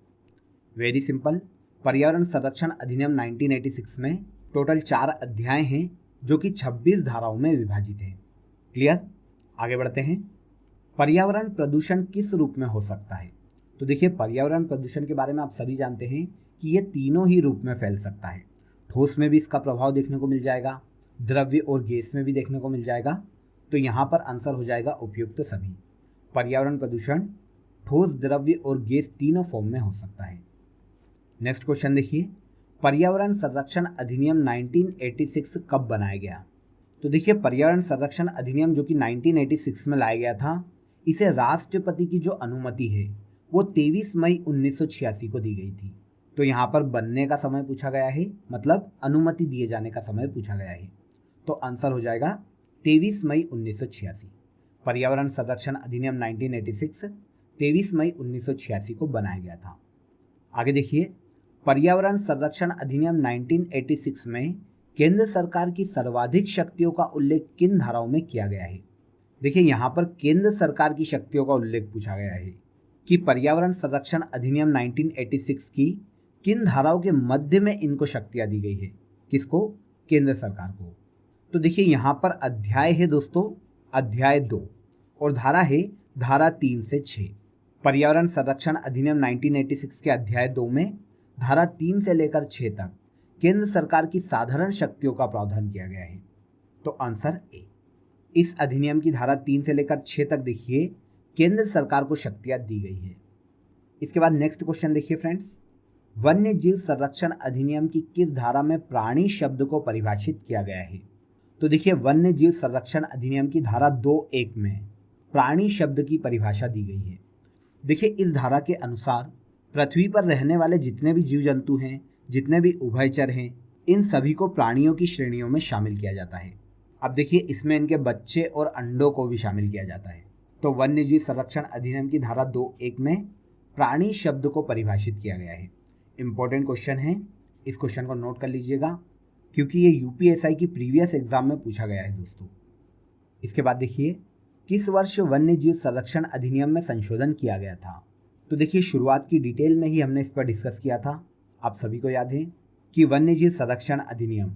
वेरी सिंपल, पर्यावरण संरक्षण अधिनियम 1986 में टोटल 4 अध्याय हैं जो कि 26 धाराओं में विभाजित हैं। क्लियर? आगे बढ़ते हैं। पर्यावरण प्रदूषण किस रूप में हो सकता है? तो देखिए पर्यावरण प्रदूषण के बारे में आप सभी जानते हैं कि ये तीनों ही रूप में फैल सकता है। ठोस में भी इसका प्रभाव देखने को मिल जाएगा, द्रव्य और गैस में भी देखने को मिल जाएगा। तो यहाँ पर आंसर हो जाएगा उपयुक्त सभी। पर्यावरण प्रदूषण ठोस, द्रव्य और गैस तीनों फॉर्म में हो सकता है। नेक्स्ट क्वेश्चन देखिए, पर्यावरण संरक्षण अधिनियम 1986 कब बनाया गया? तो देखिए पर्यावरण संरक्षण अधिनियम जो कि 1986 में लाया गया था, इसे राष्ट्रपति की जो अनुमति है वो 23 मई 1986 को दी गई थी। तो यहाँ पर बनने का समय पूछा गया है, मतलब अनुमति दिए जाने का समय पूछा गया है। तो आंसर हो जाएगा 23 मई 1986। पर्यावरण संरक्षण अधिनियम 1986 23 मई 1986 को बनाया गया था। आगे देखिए, पर्यावरण संरक्षण अधिनियम 1986 में केंद्र सरकार की सर्वाधिक शक्तियों का उल्लेख किन धाराओं में किया गया है? देखिए यहाँ पर केंद्र सरकार की शक्तियों का उल्लेख पूछा गया है कि पर्यावरण संरक्षण अधिनियम 1986 की किन धाराओं के मध्य में इनको शक्तियां दी गई है। किसको? केंद्र सरकार को। तो देखिए यहाँ पर अध्याय है दोस्तों, अध्याय 2, और धारा है धारा 3 से 6। पर्यावरण संरक्षण अधिनियम 1986 के अध्याय 2 में धारा 3 से लेकर 6 तक केंद्र सरकार की साधारण शक्तियों का प्रावधान किया गया है। तो आंसर ए। इस अधिनियम की धारा 3 से लेकर 6 तक देखिए केंद्र सरकार को शक्तियां दी गई है। इसके बाद नेक्स्ट क्वेश्चन देखिए फ्रेंड्स, वन्य जीव संरक्षण अधिनियम की किस धारा में प्राणी शब्द को परिभाषित किया गया है? तो देखिए वन्य जीव संरक्षण अधिनियम की धारा 2(1) में प्राणी शब्द की परिभाषा दी गई है। देखिए इस धारा के अनुसार पृथ्वी पर रहने वाले जितने भी जीव जंतु हैं, जितने भी उभयचर हैं, इन सभी को प्राणियों की श्रेणियों में शामिल किया जाता है। अब देखिए इसमें इनके बच्चे और अंडों को भी शामिल किया जाता है। तो वन्य जीव संरक्षण अधिनियम की धारा 2(1) में प्राणी शब्द को परिभाषित किया गया है। इंपॉर्टेंट क्वेश्चन है, इस क्वेश्चन को नोट कर लीजिएगा क्योंकि ये यूपीएसआई की प्रीवियस एग्जाम में पूछा गया है दोस्तों। इसके बाद देखिए, किस वर्ष वन्य जीव संरक्षण अधिनियम में संशोधन किया गया था? तो देखिए शुरुआत की डिटेल में ही हमने इस पर डिस्कस किया था। आप सभी को याद है कि वन्य जीव संरक्षण अधिनियम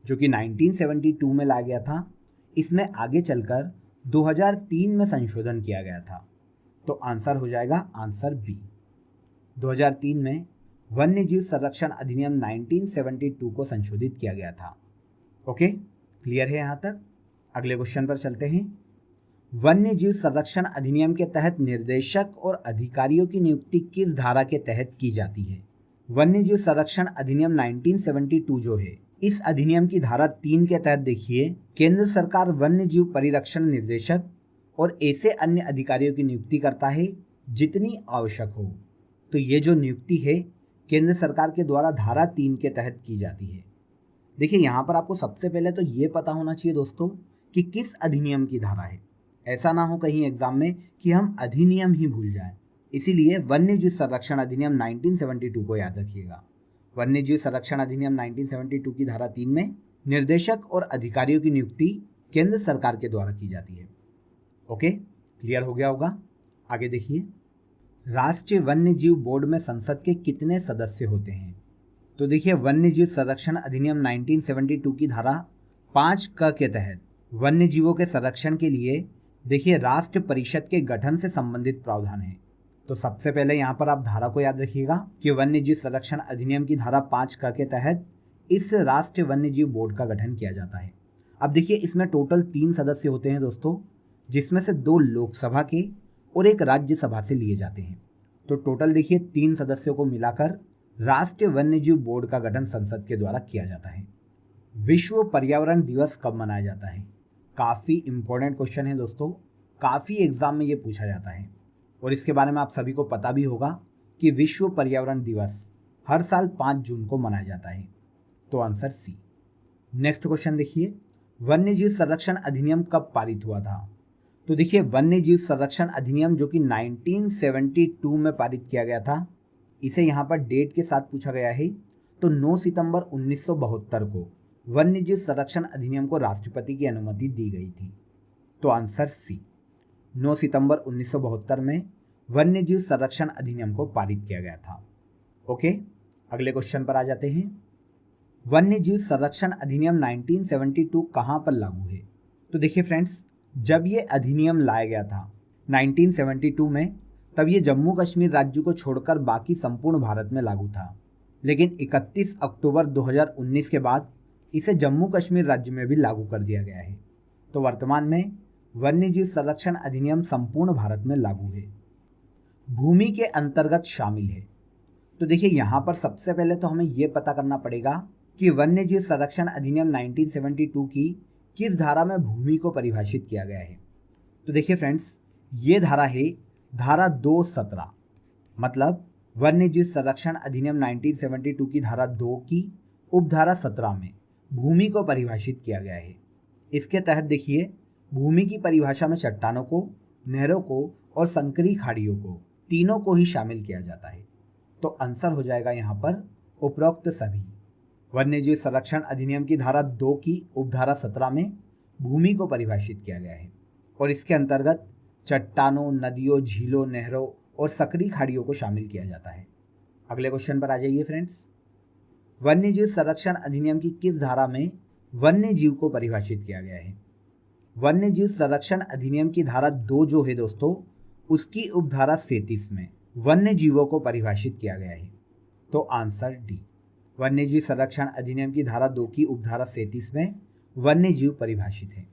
जो कि 1972 में लाया गया था, इसमें आगे चलकर 2003 में संशोधन किया गया था। तो आंसर हो जाएगा आंसर बी। 2003 में वन्य जीव संरक्षण अधिनियम 1972 को संशोधित किया गया था। ओके, क्लियर है यहाँ तक? अगले क्वेश्चन पर चलते हैं। वन्य जीव संरक्षण अधिनियम के तहत निर्देशक और अधिकारियों की नियुक्ति किस धारा के तहत की जाती है? वन्य जीव संरक्षण अधिनियम 1972 जो है, इस अधिनियम की धारा 3 के तहत देखिए केंद्र सरकार वन्य जीव परिरक्षण निर्देशक और ऐसे अन्य अधिकारियों की नियुक्ति करता है जितनी आवश्यक हो। तो ये जो नियुक्ति है केंद्र सरकार के द्वारा धारा 3 के तहत की जाती है। देखिए यहाँ पर आपको सबसे पहले तो ये पता होना चाहिए दोस्तों कि किस अधिनियम की धारा है। ऐसा ना हो कहीं एग्जाम में कि हम अधिनियम ही भूल जाएं। इसीलिए वन्य जीव संरक्षण अधिनियम 1972 को याद रखिएगा। वन्य जीव संरक्षण अधिनियम 1972 की धारा 3 में निर्देशक और अधिकारियों की नियुक्ति केंद्र सरकार के द्वारा की जाती है। ओके, क्लियर हो गया होगा? आगे देखिए, राष्ट्रीय वन्य जीव बोर्ड में संसद के कितने सदस्य होते हैं? तो देखिए वन्य जीव संरक्षण अधिनियम 1972 की धारा 5(क) के तहत वन्य जीवों के संरक्षण के लिए देखिए राष्ट्र परिषद के गठन से संबंधित प्रावधान है। तो सबसे पहले यहाँ पर आप धारा को याद रखिएगा कि वन्य जीव संरक्षण अधिनियम की धारा 5(क) के तहत इस राष्ट्रीय वन्य जीव बोर्ड का गठन किया जाता है। अब देखिए इसमें टोटल 3 सदस्य होते हैं दोस्तों, जिसमें से 2 लोकसभा के और 1 राज्यसभा से लिए जाते हैं। तो टोटल देखिए 3 सदस्यों को मिलाकर राष्ट्रीय वन्यजीव बोर्ड का गठन संसद के द्वारा किया जाता है। विश्व पर्यावरण दिवस कब मनाया जाता है? काफ़ी इंपॉर्टेंट क्वेश्चन है दोस्तों, काफ़ी एग्जाम में ये पूछा जाता है और इसके बारे में आप सभी को पता भी होगा कि विश्व पर्यावरण दिवस हर साल 5 जून को मनाया जाता है। तो आंसर सी। नेक्स्ट क्वेश्चन देखिए, वन्यजीव संरक्षण अधिनियम कब पारित हुआ था? तो देखिए वन्यजीव संरक्षण अधिनियम जो कि 1972 में पारित किया गया था, इसे यहाँ पर डेट के साथ पूछा गया है। तो 9 सितंबर 1972 को वन्यजीव संरक्षण अधिनियम को राष्ट्रपति की अनुमति दी गई थी। तो आंसर सी, 9 सितंबर 1972 में वन्यजीव संरक्षण अधिनियम को पारित किया गया था। ओके, अगले क्वेश्चन पर आ जाते हैं। वन्यजीव संरक्षण अधिनियम 1972 कहाँ पर लागू है? तो देखिए फ्रेंड्स, जब ये अधिनियम लाया गया था 1972 में, तब ये जम्मू कश्मीर राज्य को छोड़कर बाकी संपूर्ण भारत में लागू था, लेकिन 31 अक्टूबर 2019 के बाद इसे जम्मू कश्मीर राज्य में भी लागू कर दिया गया है। तो वर्तमान में वन्यजीव संरक्षण अधिनियम संपूर्ण भारत में लागू है। भूमि के अंतर्गत शामिल है। तो देखिए यहाँ पर सबसे पहले तो हमें ये पता करना पड़ेगा कि वन्यजीव संरक्षण अधिनियम 1972 की किस धारा में भूमि को परिभाषित किया गया है। तो देखिए फ्रेंड्स, ये धारा है धारा 217। मतलब वन्यजीव संरक्षण अधिनियम 1972 की धारा 2 की उपधारा 17 में भूमि को परिभाषित किया गया है। इसके तहत देखिए भूमि की परिभाषा में चट्टानों को, नहरों को और संकरी खाड़ियों को, तीनों को ही शामिल किया जाता है। तो आंसर हो जाएगा यहाँ पर उपरोक्त सभी। वन्यजीव संरक्षण अधिनियम की धारा 2 की उपधारा 17 में भूमि को परिभाषित किया गया है और इसके अंतर्गत चट्टानों, नदियों, झीलों, नहरों और सकरी खाड़ियों को शामिल किया जाता है। अगले क्वेश्चन पर आ जाइए फ्रेंड्स। वन्यजीव संरक्षण अधिनियम की किस धारा में वन्य जीव को परिभाषित किया गया है? वन्यजीव संरक्षण अधिनियम की धारा 2 जो है दोस्तों, उसकी उपधारा 37 में वन्य जीवों को परिभाषित किया गया है। तो आंसर डी, वन्यजीव संरक्षण अधिनियम की धारा 2 की उपधारा 37 में वन्य जीव परिभाषित है।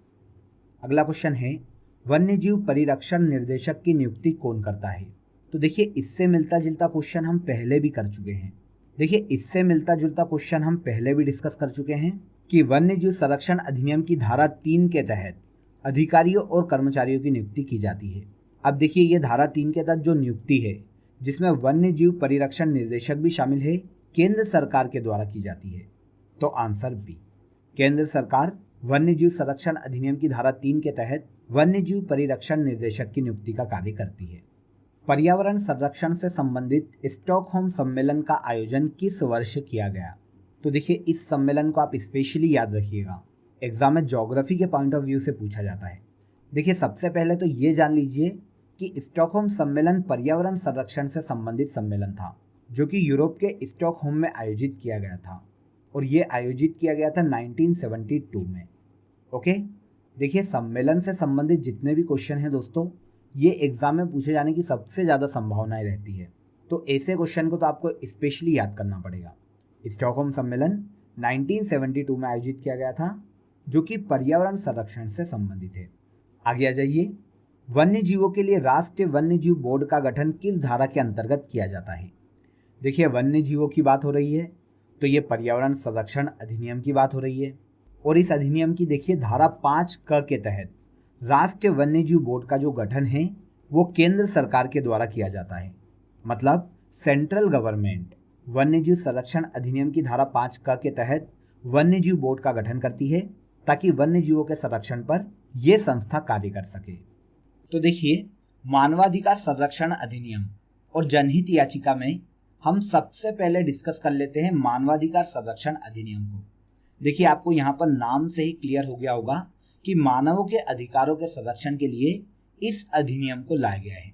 अगला क्वेश्चन है, वन्यजीव परिरक्षण निर्देशक की नियुक्ति कौन करता है? तो देखिए इससे मिलता जुलता क्वेश्चन हम पहले भी कर चुके हैं। देखिए इससे मिलता जुलता क्वेश्चन हम पहले भी डिस्कस कर चुके हैं कि वन्यजीव संरक्षण अधिनियम की धारा 3 के तहत अधिकारियों और कर्मचारियों की नियुक्ति की जाती है। अब देखिए ये धारा 3 के तहत जो नियुक्ति है, जिसमें वन्यजीव परिरक्षण निर्देशक भी शामिल है, केंद्र सरकार के द्वारा की जाती है। तो आंसर बी, केंद्र सरकार वन्यजीव संरक्षण अधिनियम की धारा 3 के तहत वन्यजीव परिरक्षण निर्देशक की नियुक्ति का कार्य करती है। पर्यावरण संरक्षण से संबंधित स्टॉकहोम सम्मेलन का आयोजन किस वर्ष किया गया? तो देखिए इस सम्मेलन को आप स्पेशली याद रखिएगा, एग्जाम में ज्योग्राफी के पॉइंट ऑफ व्यू से पूछा जाता है। देखिए सबसे पहले तो ये जान लीजिए कि स्टॉकहोम सम्मेलन पर्यावरण संरक्षण से संबंधित सम्मेलन था, जो कि यूरोप के स्टॉकहोम में आयोजित किया गया था और ये आयोजित किया गया था 1972 में। ओके, देखिए सम्मेलन से संबंधित जितने भी क्वेश्चन हैं दोस्तों, ये एग्जाम में पूछे जाने की सबसे ज़्यादा संभावनाएं रहती है। तो ऐसे क्वेश्चन को तो आपको स्पेशली याद करना पड़ेगा। स्टॉकहोम सम्मेलन 1972 में आयोजित किया गया था, जो कि पर्यावरण संरक्षण से संबंधित है। आगे आ जाइए, वन्य जीवों के लिए राष्ट्रीय वन्य जीव बोर्ड का गठन किस धारा के अंतर्गत किया जाता है? देखिए वन्य जीवों की बात हो रही है तो ये पर्यावरण संरक्षण अधिनियम की बात हो रही है और इस अधिनियम की देखिए धारा 5 क के तहत राष्ट्रीय वन्यजीव बोर्ड का जो गठन है वो केंद्र सरकार के द्वारा किया जाता है। मतलब सेंट्रल गवर्नमेंट वन्यजीव संरक्षण अधिनियम की धारा 5 क के तहत वन्यजीव बोर्ड का गठन करती है ताकि वन्यजीवों के संरक्षण पर यह संस्था कार्य कर सके। तो देखिए मानवाधिकार संरक्षण अधिनियम और जनहित याचिका में हम सबसे पहले डिस्कस कर लेते हैं मानवाधिकार संरक्षण अधिनियम को। देखिए आपको यहाँ पर नाम से ही क्लियर हो गया होगा कि मानवों के अधिकारों के संरक्षण के लिए इस अधिनियम को लाया गया है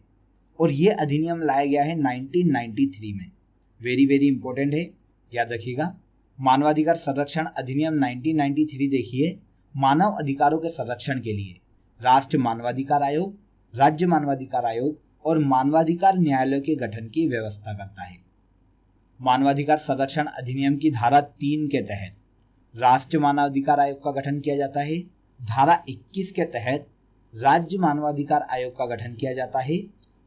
और ये अधिनियम लाया गया है 1993 में। वेरी इंपॉर्टेंट है, याद रखिएगा। मानवाधिकार संरक्षण अधिनियम 1993 देखिए मानव अधिकारों के संरक्षण के लिए राष्ट्रीय मानवाधिकार आयोग, राज्य मानवाधिकार आयोग और मानवाधिकार न्यायालय के गठन की व्यवस्था करता है। मानवाधिकार संरक्षण अधिनियम की धारा 3 के तहत राष्ट्रीय मानवाधिकार आयोग का गठन किया जाता है। धारा 21 के तहत राज्य मानवाधिकार आयोग का गठन किया जाता है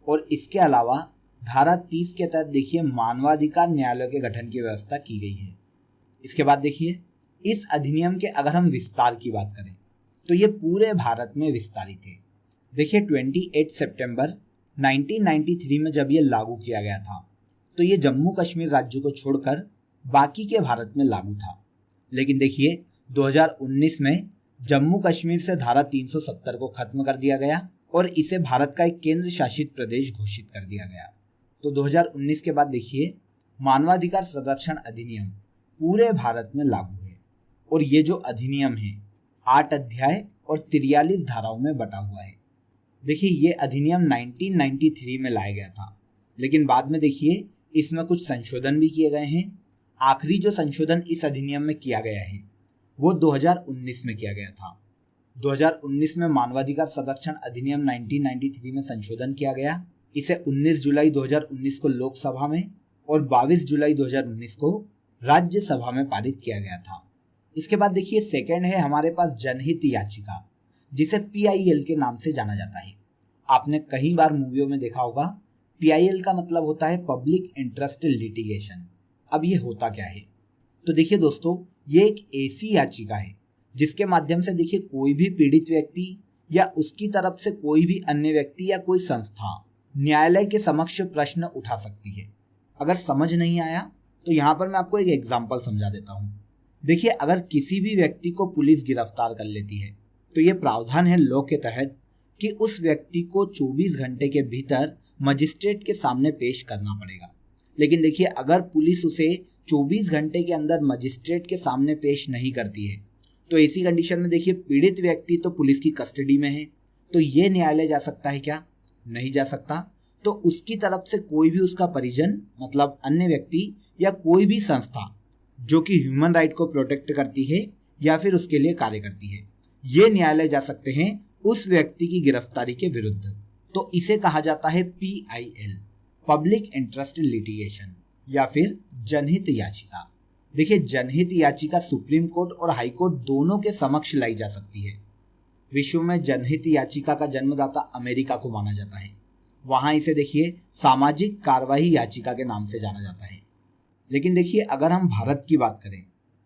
और इसके अलावा धारा 30 के तहत देखिए मानवाधिकार न्यायालय के गठन की व्यवस्था की गई है। इसके बाद देखिए इस अधिनियम के अगर हम विस्तार की बात करें तो ये पूरे भारत में विस्तारित है। देखिए 28 सितंबर 1993 में जब ये लागू किया गया था तो ये जम्मू कश्मीर राज्य को छोड़कर बाकी के भारत में लागू था। लेकिन देखिए 2019 में जम्मू कश्मीर से धारा 370 को खत्म कर दिया गया और इसे भारत का एक केंद्र शासित प्रदेश घोषित कर दिया गया। तो 2019 के बाद देखिए मानवाधिकार संरक्षण अधिनियम पूरे भारत में लागू है और ये जो अधिनियम है 8 अध्याय और 43 धाराओं में बटा हुआ है। देखिए ये अधिनियम 1993 में लाया गया था, लेकिन बाद में देखिए इसमें कुछ संशोधन भी किए गए हैं। आखिरी जो संशोधन इस अधिनियम में किया गया है वो 2019 में किया गया था। 2019 में मानवाधिकार संरक्षण अधिनियम 1993 में संशोधन किया गया इसे 19 जुलाई 2019 को लोकसभा में और 22 जुलाई 2019 को राज्यसभा में पारित किया गया था। इसके बाद देखिए सेकंड है हमारे पास जनहित याचिका, जिसे PIL के नाम से जाना जाता है। आपने कई बार मूवियों में देखा होगा, PIL का मतलब होता है पब्लिक इंटरेस्ट लिटिगेशन। अब ये होता क्या है? तो देखिए दोस्तों, ये एक ऐसी याचिका है जिसके माध्यम से देखिए कोई भी पीड़ित व्यक्ति या उसकी तरफ से कोई भी अन्य व्यक्ति या कोई संस्था न्यायालय के समक्ष प्रश्न उठा सकती है। अगर समझ नहीं आया तो यहाँ पर मैं आपको एक एग्जाम्पल समझा देता हूँ। देखिए, अगर किसी भी व्यक्ति को पुलिस गिरफ्तार कर लेती है तो ये प्रावधान है लॉ के तहत कि उस व्यक्ति को 24 घंटे के भीतर मजिस्ट्रेट के सामने पेश करना पड़ेगा। लेकिन देखिए, अगर पुलिस उसे 24 घंटे के अंदर मजिस्ट्रेट के सामने पेश नहीं करती है तो ऐसी कंडीशन में देखिए पीड़ित व्यक्ति तो पुलिस की कस्टडी में है, तो ये न्यायालय जा सकता है क्या? नहीं जा सकता। तो उसकी तरफ से कोई भी उसका परिजन मतलब अन्य व्यक्ति या कोई भी संस्था जो कि ह्यूमन राइट को प्रोटेक्ट करती है या फिर उसके लिए कार्य करती है, ये न्यायालय जा सकते हैं उस व्यक्ति की गिरफ्तारी के विरुद्ध। तो इसे कहा जाता है PIL, पब्लिक इंटरेस्ट लिटिगेशन, या फिर जनहित याचिका। देखिए, जनहित याचिका सुप्रीम कोर्ट और हाई कोर्ट दोनों के समक्ष लाई जा सकती है। विश्व में जनहित याचिका का जन्मदाता अमेरिका को माना जाता है। वहां इसे देखिए सामाजिक कार्यवाही याचिका के नाम से जाना जाता है। लेकिन देखिए, अगर हम भारत की बात करें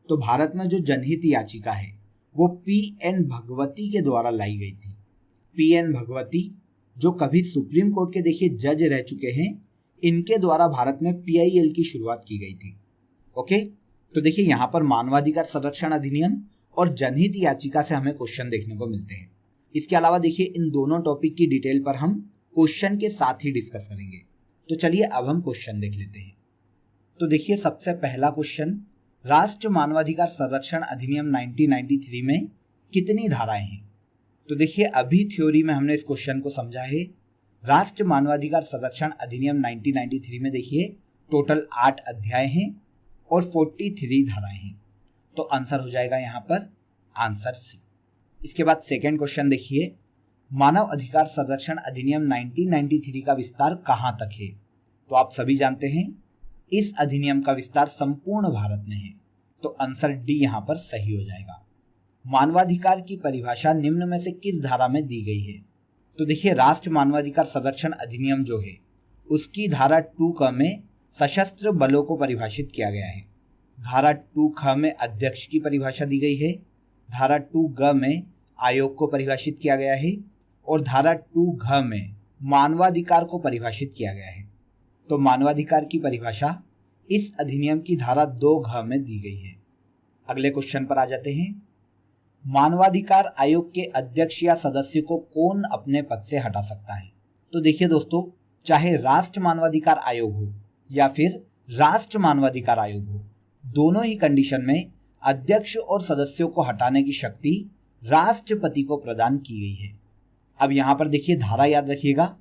तो भारत में जो जनहित याचिका है वो PN भगवती के द्वारा लाई गई थी। PN भगवती जो कभी सुप्रीम कोर्ट के देखिए जज रह चुके हैं, इनके द्वारा भारत में PIL की शुरुआत की गई थी। ओके, तो देखिए यहाँ पर मानवाधिकार संरक्षण अधिनियम और जनहित याचिका से हमें क्वेश्चन देखने को मिलते हैं। इसके अलावा देखिए इन दोनों टॉपिक की डिटेल पर हम क्वेश्चन के साथ ही डिस्कस करेंगे। तो चलिए अब हम क्वेश्चन देख लेते हैं। तो देखिए सबसे पहला क्वेश्चन, राष्ट्रीय मानवाधिकार संरक्षण अधिनियम 1993 में कितनी धाराएं हैं? तो देखिए अभी थ्योरी में हमने इस क्वेश्चन को समझा है। राष्ट्रीय मानवाधिकार संरक्षण अधिनियम 1993 में देखिए टोटल 8 अध्याय हैं और 43 धाराएं हैं। तो आंसर हो जाएगा यहाँ पर आंसर सी। इसके बाद सेकेंड क्वेश्चन देखिए, मानव अधिकार संरक्षण अधिनियम 1993 का विस्तार कहाँ तक है? तो आप सभी जानते हैं इस अधिनियम का विस्तार संपूर्ण भारत में है। तो आंसर डी यहाँ पर सही हो जाएगा। मानवाधिकार की परिभाषा निम्न में से किस धारा में दी गई है? तो देखिए राष्ट्रीय मानवाधिकार संरक्षण अधिनियम जो है उसकी धारा 2 क में सशस्त्र बलों को परिभाषित किया गया है। धारा 2 ख में अध्यक्ष की परिभाषा दी गई है। धारा 2 ग में आयोग को परिभाषित किया गया है और धारा 2 घ में मानवाधिकार को परिभाषित किया गया है। तो मानवाधिकार की परिभाषा इस अधिनियम की धारा 2 घ में दी गई है। अगले क्वेश्चन पर आ जाते हैं। मानवाधिकार आयोग के अध्यक्ष या सदस्य को कौन अपने पद से हटा सकता है? तो देखिए दोस्तों, चाहे राष्ट्रीय मानवाधिकार आयोग हो या फिर राष्ट्र मानवाधिकार आयोग हो, दोनों ही कंडीशन में अध्यक्ष और सदस्यों को हटाने की शक्ति राष्ट्रपति को प्रदान की गई है। अब यहाँ पर देखिए धारा याद रखिएगा,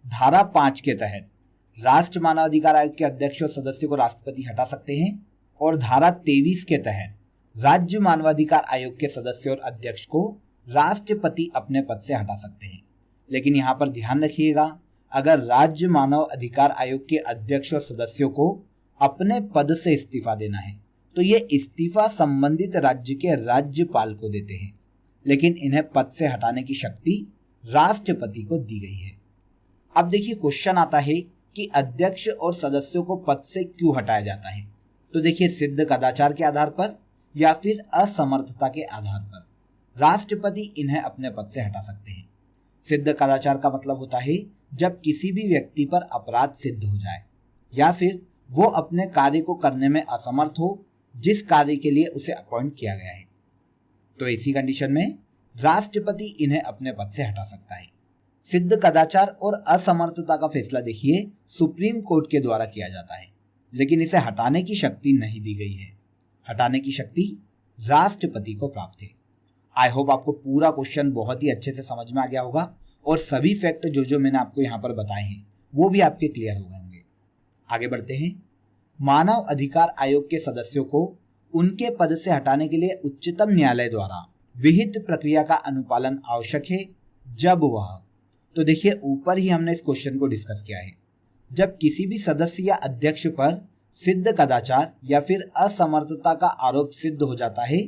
धारा 5 के तहत राष्ट्र मानवाधिकार आयोग के अध्यक्ष और सदस्य को राष्ट्रपति हटा सकते हैं और धारा 23 के तहत राज्य मानवाधिकार आयोग के सदस्य और अध्यक्ष को राष्ट्रपति अपने पद से हटा सकते हैं। लेकिन यहाँ पर ध्यान रखिएगा, अगर राज्य मानव अधिकार आयोग के अध्यक्ष और सदस्यों को अपने पद से इस्तीफा देना है तो ये इस्तीफा संबंधित राज्य के राज्यपाल को देते हैं, लेकिन इन्हें पद से हटाने की शक्ति राष्ट्रपति को दी गई है। अब देखिए क्वेश्चन आता है कि अध्यक्ष और सदस्यों को पद से क्यों हटाया जाता है? तो देखिए सिद्ध कदाचार के आधार पर या फिर असमर्थता के आधार पर राष्ट्रपति इन्हें अपने पद से हटा सकते हैं। सिद्ध कदाचार का मतलब होता है जब किसी भी व्यक्ति पर अपराध सिद्ध हो जाए या फिर वो अपने कार्य को करने में असमर्थ हो जिस कार्य के लिए उसे अपॉइंट किया गया है। तो ऐसी कंडीशन में राष्ट्रपति इन्हें अपने पद से हटा सकता है। सिद्ध कदाचार और असमर्थता का फैसला देखिए सुप्रीम कोर्ट के द्वारा किया जाता है, लेकिन इसे हटाने की शक्ति नहीं दी गई है। हटाने की शक्ति राष्ट्रपति को प्राप्त है। आई होप आपको पूरा क्वेश्चन बहुत ही अच्छे से समझ में आ गया होगा और सभी फैक्ट जो मैंने आपको यहाँ पर बताए हैं वो भी आपके क्लियर हो गए होंगे। आगे बढ़ते हैं। मानव अधिकार आयोग के सदस्यों को उनके पद से हटाने के लिए उच्चतम न्यायालय द्वारा विहित प्रक्रिया का अनुपालन आवश्यक है जब वह, तो देखिए ऊपर ही हमने इस क्वेश्चन को डिस्कस किया है। जब किसी भी सदस्य या अध्यक्ष पर सिद्ध कदाचार या फिर असमर्थता का आरोप सिद्ध हो जाता है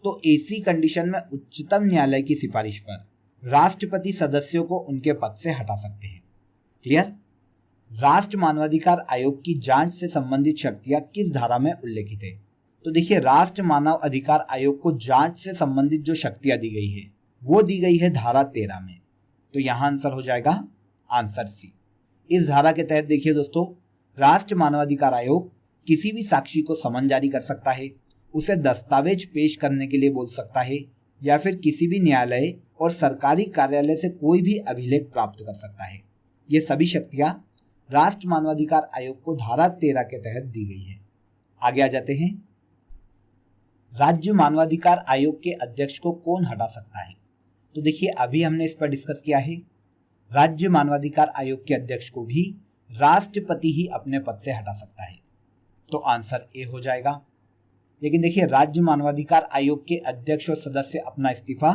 तो ऐसी कंडीशन में उच्चतम न्यायालय की सिफारिश पर राष्ट्रपति सदस्यों को उनके पद से हटा सकते हैं। क्लियर? राष्ट्र मानवाधिकार आयोग की जांच से संबंधित शक्तियां किस धारा में उल्लेखित है? तो देखिए राष्ट्र मानव अधिकार आयोग को जांच से संबंधित जो शक्तियां दी गई है वो दी गई है धारा 13 में। तो यहां आंसर हो जाएगा आंसर सी। इस धारा के तहत देखिए दोस्तों, राष्ट्र मानवाधिकार आयोग किसी भी साक्षी को समन जारी कर सकता है, उसे दस्तावेज पेश करने के लिए बोल सकता है या फिर किसी भी न्यायालय और सरकारी कार्यालय से कोई भी अभिलेख प्राप्त कर सकता है। ये सभी शक्तियां राष्ट्र मानवाधिकार आयोग को धारा 13 के तहत दी गई है। आगे आ जाते हैं। राज्य मानवाधिकार आयोग के अध्यक्ष को कौन हटा सकता है? तो देखिए अभी हमने इस पर डिस्कस किया है। राज्य मानवाधिकार आयोग के अध्यक्ष को भी राष्ट्रपति ही अपने पद से हटा सकता है। तो आंसर ए हो जाएगा। लेकिन देखिए राज्य मानवाधिकार आयोग के अध्यक्ष और सदस्य अपना इस्तीफा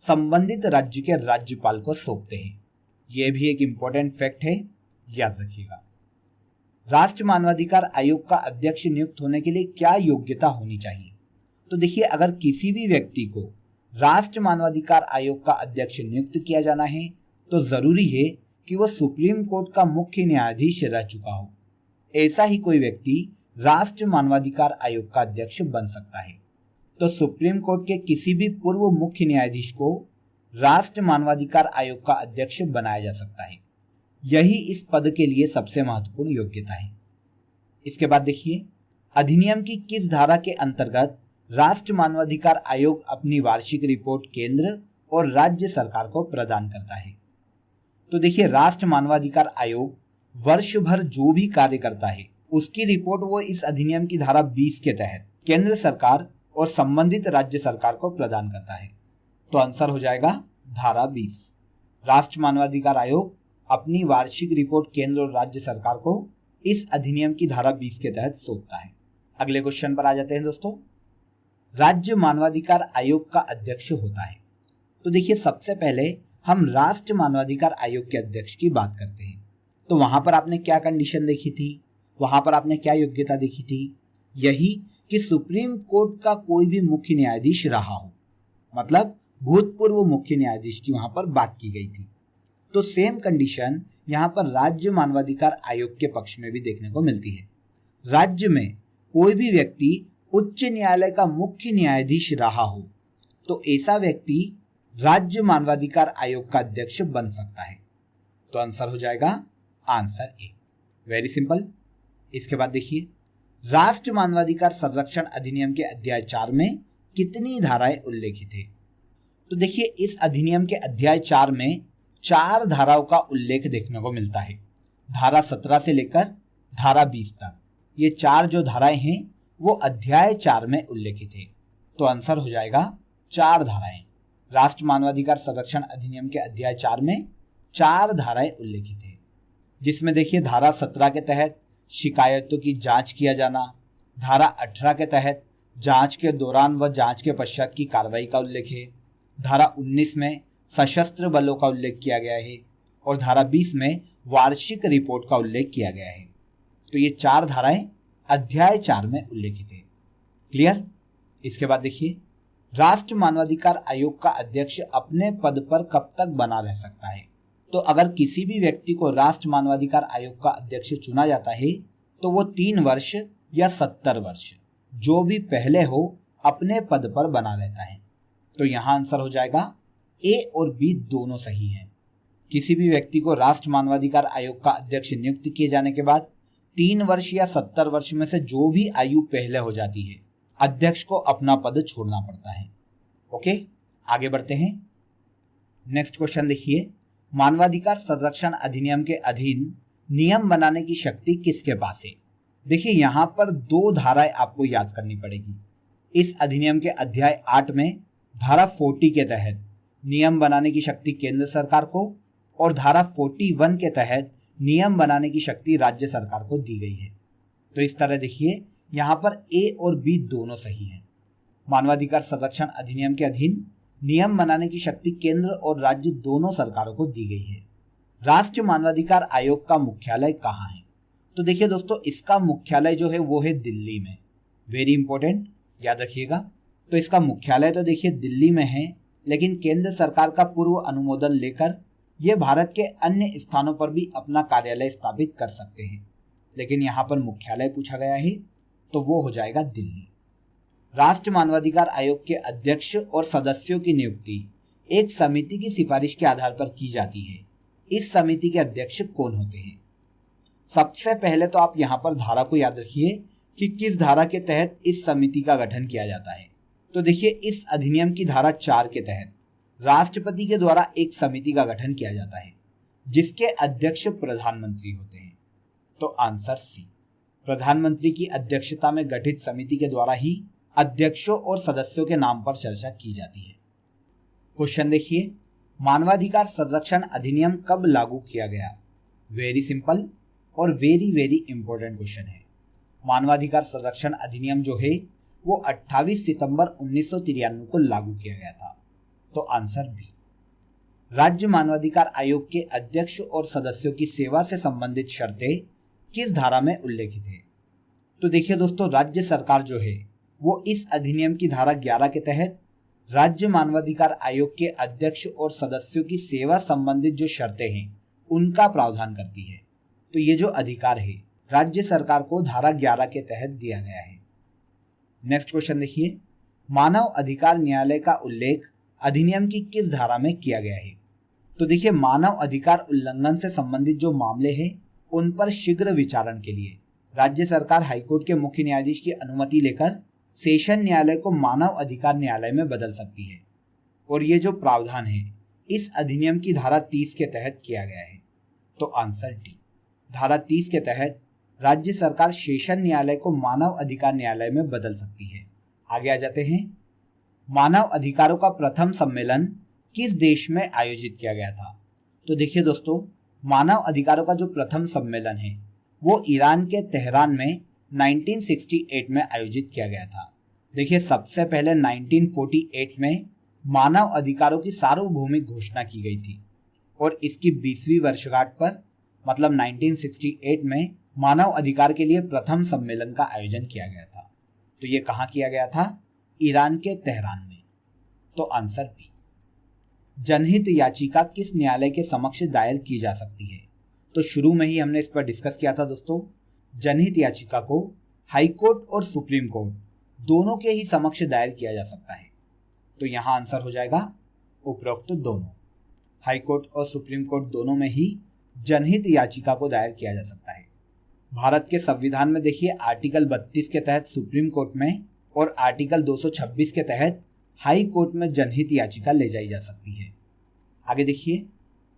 संबंधित राज्य के राज्यपाल को सौंपते हैं। यह भी एक इंपॉर्टेंट फैक्ट है, याद रखिएगा। राष्ट्र मानवाधिकार आयोग का अध्यक्ष नियुक्त होने के लिए क्या योग्यता होनी चाहिए? तो देखिए अगर किसी भी व्यक्ति को राष्ट्र मानवाधिकार आयोग का अध्यक्ष नियुक्त किया जाना है तो जरूरी है कि वह सुप्रीम कोर्ट का मुख्य न्यायाधीश रह चुका हो। ऐसा ही कोई व्यक्ति राष्ट्र मानवाधिकार आयोग का अध्यक्ष बन सकता है। तो सुप्रीम कोर्ट के किसी भी पूर्व मुख्य न्यायाधीश को राष्ट्र मानवाधिकार आयोग का अध्यक्ष बनाया जा सकता है। यही इस पद के लिए सबसे महत्वपूर्ण योग्यता है। इसके बाद देखिए अधिनियम की किस धारा के अंतर्गत राष्ट्र मानवाधिकार आयोग अपनी वार्षिक रिपोर्ट केंद्र और राज्य सरकार को प्रदान करता है? तो देखिए राष्ट्र मानवाधिकार आयोग वर्ष भर जो भी कार्य करता है उसकी रिपोर्ट वो इस अधिनियम की धारा 20 के तहत केंद्र सरकार और संबंधित राज्य सरकार को प्रदान करता है। तो आंसर हो जाएगा धारा 20। राष्ट्र मानवाधिकार आयोग अपनी वार्षिक रिपोर्ट केंद्र और राज्य सरकार को इस अधिनियम की धारा 20 के तहत सौंपता है। अगले क्वेश्चन पर आ जाते हैं दोस्तों। राज्य मानवाधिकार आयोग का अध्यक्ष होता है। तो देखिए सबसे पहले हम राष्ट्र मानवाधिकार आयोग के अध्यक्ष की बात करते हैं। तो वहां पर आपने क्या कंडीशन देखी थी, वहां पर आपने क्या योग्यता देखी थी? यही कि सुप्रीम कोर्ट का कोई भी मुख्य न्यायाधीश रहा हो, मतलब भूतपूर्व मुख्य न्यायाधीश की वहां पर बात की गई थी। तो सेम कंडीशन यहाँ पर राज्य मानवाधिकार आयोग के पक्ष में भी देखने को मिलती है। राज्य में कोई भी व्यक्ति उच्च न्यायालय का मुख्य न्यायाधीश रहा हो तो ऐसा व्यक्ति राज्य मानवाधिकार आयोग का अध्यक्ष बन सकता है। तो आंसर हो जाएगा आंसर ए। Very simple. इसके बाद देखिए राष्ट्र मानवाधिकार संरक्षण अधिनियम के अध्याय 4 में कितनी धाराएं उल्लेखित है? तो देखिए इस अधिनियम के अध्याय 4 में 4 धाराओं का उल्लेख देखने को मिलता है। धारा 17 से लेकर धारा 20 तक ये 4 जो धाराएं हैं वो अध्याय 4 में उल्लेखित है। तो आंसर हो जाएगा 4 धाराएं। राष्ट्र मानवाधिकार संरक्षण अधिनियम के अध्याय 4 में 4 धाराएं उल्लेखित है, जिसमें देखिए धारा 17 के तहत शिकायतों की जांच किया जाना, धारा 18 के तहत जांच के दौरान व जांच के पश्चात की कार्रवाई का उल्लेख है, धारा 19 में सशस्त्र बलों का उल्लेख किया गया है और धारा 20 में वार्षिक रिपोर्ट का उल्लेख किया गया है। तो ये 4 धाराएं अध्याय 4 में उल्लेखित है। क्लियर? इसके बाद देखिए राष्ट्र मानवाधिकार आयोग का अध्यक्ष अपने पद पर कब तक बना रह सकता है? तो अगर किसी भी व्यक्ति को राष्ट्र मानवाधिकार आयोग का अध्यक्ष चुना जाता है तो वो 3 वर्ष या 70 वर्ष जो भी पहले हो अपने पद पर बना रहता है। तो यहाँ आंसर हो जाएगा ए और बी दोनों सही हैं। किसी भी व्यक्ति को राष्ट्र मानवाधिकार आयोग का अध्यक्ष नियुक्त किए जाने के बाद 3 वर्ष या 70 वर्ष में से जो भी आयु पहले हो जाती है अध्यक्ष को अपना पद छोड़ना पड़ता है। ओके, आगे बढ़ते हैं। नेक्स्ट क्वेश्चन देखिए, मानवाधिकार संरक्षण अधिनियम के अधीन नियम बनाने की शक्ति किसके पास है? देखिए यहाँ पर 2 धाराएं आपको याद करनी पड़ेगी। इस अधिनियम के अध्याय 8 में धारा 40 के तहत नियम बनाने की शक्ति केंद्र सरकार को और धारा 41 के तहत नियम बनाने की शक्ति राज्य सरकार को दी गई है। तो इस तरह देखिए यहाँ पर ए और बी दोनों सही हैं। मानवाधिकार संरक्षण अधिनियम के अधीन नियम बनाने की शक्ति केंद्र और राज्य दोनों सरकारों को दी गई है। राष्ट्रीय मानवाधिकार आयोग का मुख्यालय कहाँ है? तो देखिए दोस्तों, इसका मुख्यालय जो है वो है दिल्ली में। वेरी इंपॉर्टेंट, याद रखिएगा। तो इसका मुख्यालय तो देखिए दिल्ली में है, लेकिन केंद्र सरकार का पूर्व अनुमोदन लेकर ये भारत के अन्य स्थानों पर भी अपना कार्यालय स्थापित कर सकते हैं, लेकिन यहाँ पर मुख्यालय पूछा गया है तो वो हो जाएगा दिल्ली। राष्ट्रीय मानवाधिकार आयोग के अध्यक्ष और सदस्यों की नियुक्ति एक समिति की सिफारिश के आधार पर की जाती है। इस समिति के अध्यक्ष कौन होते हैं? सबसे पहले तो आप यहाँ पर धारा को याद रखिए कि किस धारा के तहत इस समिति का गठन किया जाता है। तो देखिए, इस अधिनियम की धारा 4 के तहत राष्ट्रपति के द्वारा एक समिति का गठन किया जाता है जिसके अध्यक्ष प्रधानमंत्री होते हैं। तो आंसर सी, प्रधानमंत्री की अध्यक्षता में गठित समिति के द्वारा ही अध्यक्षों और सदस्यों के नाम पर चर्चा की जाती है। क्वेश्चन देखिए, मानवाधिकार संरक्षण अधिनियम कब लागू किया गया? वेरी सिंपल और वेरी वेरी इंपॉर्टेंट क्वेश्चन है। मानवाधिकार संरक्षण अधिनियम जो है वो 28 सितंबर 1993 को लागू किया गया था। तो आंसर बी। राज्य मानवाधिकार आयोग के अध्यक्ष और सदस्यों की सेवा से संबंधित शर्तें किस धारा में उल्लेखित है? तो देखिए दोस्तों, राज्य सरकार जो है वो इस अधिनियम की धारा 11 के तहत राज्य मानवाधिकार आयोग के अध्यक्ष और सदस्यों की सेवा संबंधित जो शर्तें हैं उनका प्रावधान करती है। तो ये जो अधिकार है राज्य सरकार को धारा 11 के तहत दिया गया है। नेक्स्ट क्वेश्चन देखिए, मानव अधिकार न्यायालय का उल्लेख अधिनियम की किस धारा में किया गया है? तो देखिए, मानव अधिकार उल्लंघन से संबंधित जो मामले हैं उन पर शीघ्र विचारण के लिए राज्य सरकार हाईकोर्ट के मुख्य न्यायाधीश की अनुमति लेकर सेशन न्यायालय को मानव अधिकार न्यायालय में बदल सकती है, और ये जो प्रावधान है इस अधिनियम की धारा 30 के तहत किया गया है। तो आंसर डी, धारा 30 के तहत राज्य सरकार सेशन न्यायालय को मानव अधिकार न्यायालय में बदल सकती है। आगे आ जाते हैं, मानव अधिकारों का प्रथम सम्मेलन किस देश में आयोजित किया गया था? तो देखिए दोस्तों, मानव अधिकारों का जो प्रथम सम्मेलन है वो ईरान के तेहरान में 1968 में आयोजित किया गया था। देखिए, सबसे पहले 1948 में मानव अधिकारों की सार्वभौमिक घोषणा की गई थी और इसकी 20वीं वर्षगांठ पर मतलब 1968 में मानव अधिकार के लिए प्रथम सम्मेलन का आयोजन किया गया था। तो ये कहाँ किया गया था? ईरान के तेहरान में। तो आंसर बी। जनहित याचिका किस न्यायालय के समक्ष दायर की जा सकती है? तो शुरू में ही हमने इस पर डिस्कस किया था दोस्तों। जनहित याचिका को हाई कोर्ट और सुप्रीम कोर्ट दोनों के ही समक्ष दायर किया जा सकता है। तो यहाँ आंसर हो जाएगा उपरोक्त दोनों। हाई कोर्ट और सुप्रीम कोर्ट दोनों में ही जनहित याचिका को दायर किया जा सकता है। भारत के संविधान में देखिए, आर्टिकल 32 के तहत सुप्रीम कोर्ट में और आर्टिकल 226 के तहत हाई कोर्ट में जनहित याचिका ले जाई जा सकती है। आगे देखिए,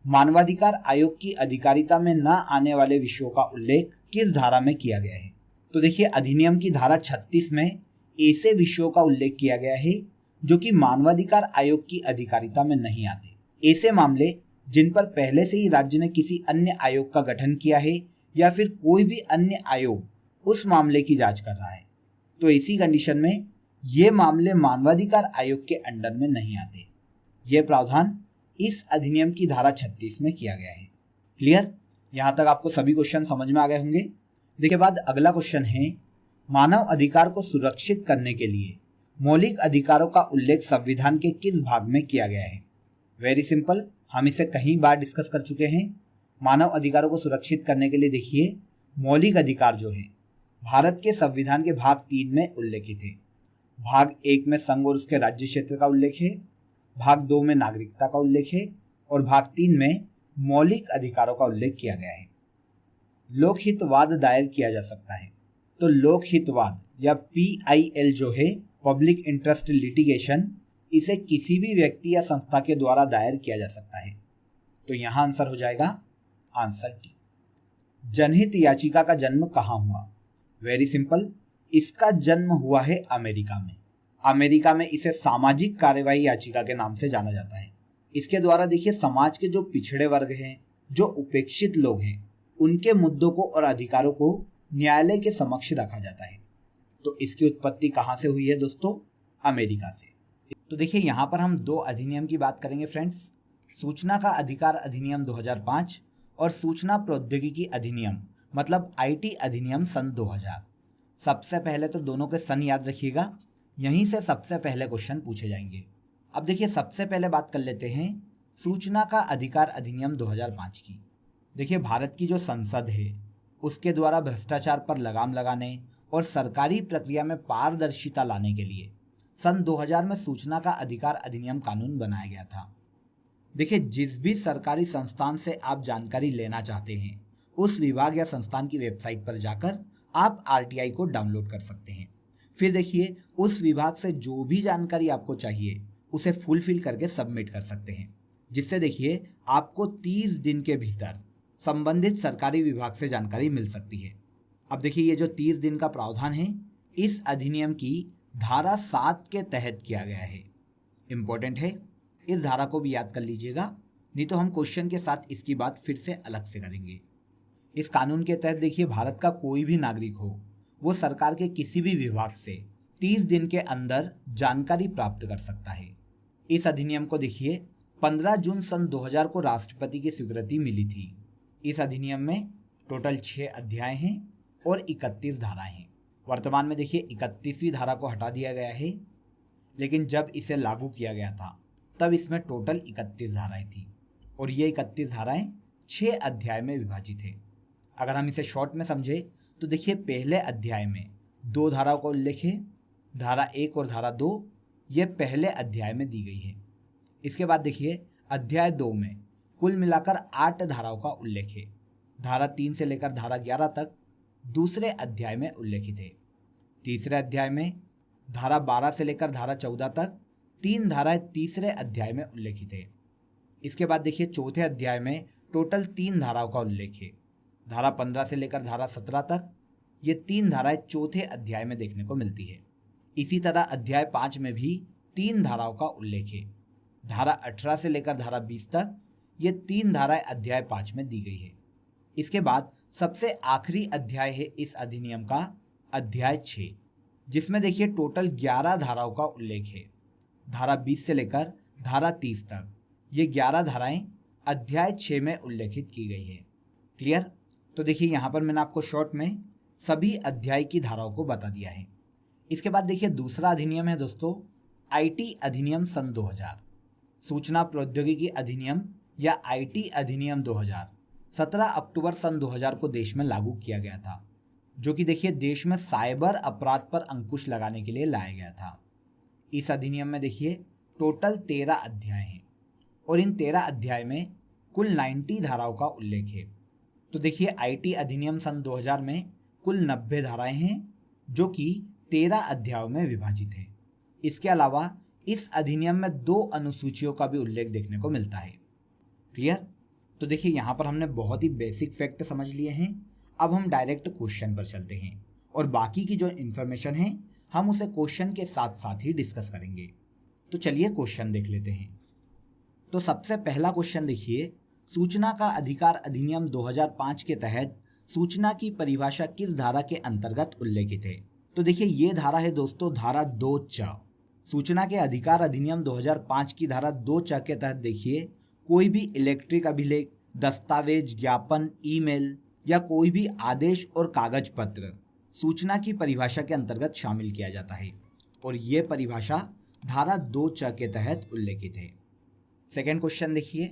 मानवाधिकार आयोग की अधिकारिता में न आने वाले विषयों का उल्लेख किस धारा में किया गया है? तो देखिए, अधिनियम की धारा 36 में ऐसे विषयों का उल्लेख किया गया है जो कि मानवाधिकार आयोग की अधिकारिता में नहीं आते। ऐसे मामले जिन पर पहले से ही राज्य ने किसी अन्य आयोग का गठन किया है या फिर कोई भी अन्य आयोग उस मामले की जांच कर रहा है, तो ऐसी कंडीशन में ये मामले मानवाधिकार आयोग के अंडर में नहीं आते। ये प्रावधान इस अधिनियम की धारा 36 में किया गया है। क्लियर? यहाँ तक आपको सभी क्वेश्चन समझ में आ गए होंगे। देखिए, बाद अगला क्वेश्चन है, मानव अधिकार को सुरक्षित करने के लिए मौलिक अधिकारों का उल्लेख संविधान के किस भाग में किया गया है? वेरी सिंपल, हम इसे कई बार डिस्कस कर चुके हैं। मानव अधिकारों को सुरक्षित करने के लिए देखिए, मौलिक अधिकार जो है भारत के संविधान के भाग 3 में उल्लेखित है। भाग 1 में संघ और उसके राज्य क्षेत्र का उल्लेख है, भाग 2 में नागरिकता का उल्लेख है और भाग 3 में मौलिक अधिकारों का उल्लेख किया गया है। लोकहितवाद दायर किया जा सकता है। तो लोकहितवाद या PIL जो है, पब्लिक इंटरेस्ट लिटिगेशन, इसे किसी भी व्यक्ति या संस्था के द्वारा दायर किया जा सकता है। तो यहाँ आंसर हो जाएगा आंसर डी। जनहित याचिका का जन्म कहाँ हुआ? वेरी सिंपल, इसका जन्म हुआ है अमेरिका में। अमेरिका में इसे सामाजिक कार्यवाही याचिका के नाम से जाना जाता है। इसके द्वारा देखिए, समाज के जो पिछड़े वर्ग हैं, जो उपेक्षित लोग हैं, उनके मुद्दों को और अधिकारों को न्यायालय के समक्ष रखा जाता है। तो इसकी उत्पत्ति कहाँ से हुई है दोस्तों? अमेरिका से। तो देखिए यहाँ पर हम दो अधिनियम की बात करेंगे फ्रेंड्स, सूचना का अधिकार अधिनियम 2005 और सूचना प्रौद्योगिकी अधिनियम मतलब आईटी अधिनियम सन 2000। सबसे पहले तो दोनों के सन याद रखिएगा, यहीं से सबसे पहले क्वेश्चन पूछे जाएंगे। अब देखिए सबसे पहले बात कर लेते हैं सूचना का अधिकार अधिनियम 2005 की। देखिए भारत की जो संसद है उसके द्वारा भ्रष्टाचार पर लगाम लगाने और सरकारी प्रक्रिया में पारदर्शिता लाने के लिए सन 2000 में सूचना का अधिकार अधिनियम कानून बनाया गया था। देखिए जिस भी सरकारी संस्थान से आप जानकारी लेना चाहते हैं उस विभाग या संस्थान की वेबसाइट पर जाकर आप आरटीआई को डाउनलोड कर सकते हैं। फिर देखिए उस विभाग से जो भी जानकारी आपको चाहिए उसे फुलफिल करके सबमिट कर सकते हैं, जिससे देखिए आपको 30 दिन के भीतर संबंधित सरकारी विभाग से जानकारी मिल सकती है। अब देखिए ये जो 30 दिन का प्रावधान है इस अधिनियम की धारा 7 के तहत किया गया है। इम्पोर्टेंट है, इस धारा को भी याद कर लीजिएगा, नहीं तो हम क्वेश्चन के साथ इसकी बात फिर से अलग से करेंगे। इस कानून के तहत देखिए भारत का कोई भी नागरिक हो वो सरकार के किसी भी विभाग से 30 दिन के अंदर जानकारी प्राप्त कर सकता है। इस अधिनियम को देखिए 15 जून सन 2000 को राष्ट्रपति की स्वीकृति मिली थी। इस अधिनियम में टोटल 6 अध्याय हैं और 31 धाराएं हैं। वर्तमान में देखिए 31वीं धारा को हटा दिया गया है, लेकिन जब इसे लागू किया गया था तब इसमें टोटल 31 धाराएं थी और ये 31 धाराएं 6 अध्याय में विभाजित है। अगर हम इसे शॉर्ट में समझे तो देखिए पहले अध्याय में 2 धाराओं का उल्लेख है, धारा 1 और धारा 2 ये पहले अध्याय में दी गई है। इसके बाद देखिए अध्याय 2 में कुल मिलाकर 8 धाराओं का उल्लेख है। धारा 3 से लेकर धारा 11 तक दूसरे अध्याय में उल्लेखित है। तीसरे अध्याय में धारा 12 से लेकर धारा 14 तक 3 धाराएं तीसरे अध्याय में उल्लेखित है। इसके बाद देखिए चौथे अध्याय में टोटल 3 धाराओं का उल्लेख है। धारा 15 से लेकर धारा 17 तक ये 3 धाराएं चौथे अध्याय में देखने को मिलती है। इसी तरह अध्याय 5 में भी 3 धाराओं का उल्लेख है। धारा 18 से लेकर धारा 20 तक ये 3 धाराएं अध्याय 5 में दी गई है। इसके बाद सबसे आखिरी अध्याय है इस अधिनियम का अध्याय 6, जिसमें देखिए टोटल 11 धाराओं का उल्लेख है। धारा 20 से लेकर धारा 30 तक ये 11 धाराएं अध्याय 6 में उल्लेखित की गई है। क्लियर? तो देखिए यहाँ पर मैंने आपको शॉर्ट में सभी अध्याय की धाराओं को बता दिया है। इसके बाद देखिए दूसरा अधिनियम है दोस्तों आईटी अधिनियम सन 2000। सूचना प्रौद्योगिकी अधिनियम या आईटी अधिनियम 2000 17 अक्टूबर सन 2000 को देश में लागू किया गया था, जो कि देखिए देश में साइबर अपराध पर अंकुश लगाने के लिए लाया गया था। इस अधिनियम में देखिए टोटल 13 अध्याय हैं और इन 13 अध्याय में कुल 90 धाराओं का उल्लेख है। तो देखिए आईटी अधिनियम सन 2000 में कुल 90 धाराएं हैं जो कि 13 अध्यायों में विभाजित है। इसके अलावा इस अधिनियम में 2 अनुसूचियों का भी उल्लेख देखने को मिलता है। क्लियर? तो देखिए यहाँ पर हमने बहुत ही बेसिक फैक्ट समझ लिए हैं। अब हम डायरेक्ट क्वेश्चन पर चलते हैं और बाकी की जो इन्फॉर्मेशन है हम उसे क्वेश्चन के साथ साथ ही डिस्कस करेंगे। तो चलिए क्वेश्चन देख लेते हैं। तो सबसे पहला क्वेश्चन देखिए, सूचना का अधिकार अधिनियम 2005 के तहत सूचना की परिभाषा किस धारा के अंतर्गत उल्लेखित है? तो देखिए ये धारा है दोस्तों धारा 2 सूचना के अधिकार अधिनियम 2005 की धारा 2 के तहत देखिए कोई भी इलेक्ट्रिक अभिलेख, दस्तावेज, ज्ञापन, ईमेल या कोई भी आदेश और कागज पत्र सूचना की परिभाषा के अंतर्गत शामिल किया जाता है और ये परिभाषा धारा 2 के तहत उल्लेखित है। सेकेंड क्वेश्चन देखिए,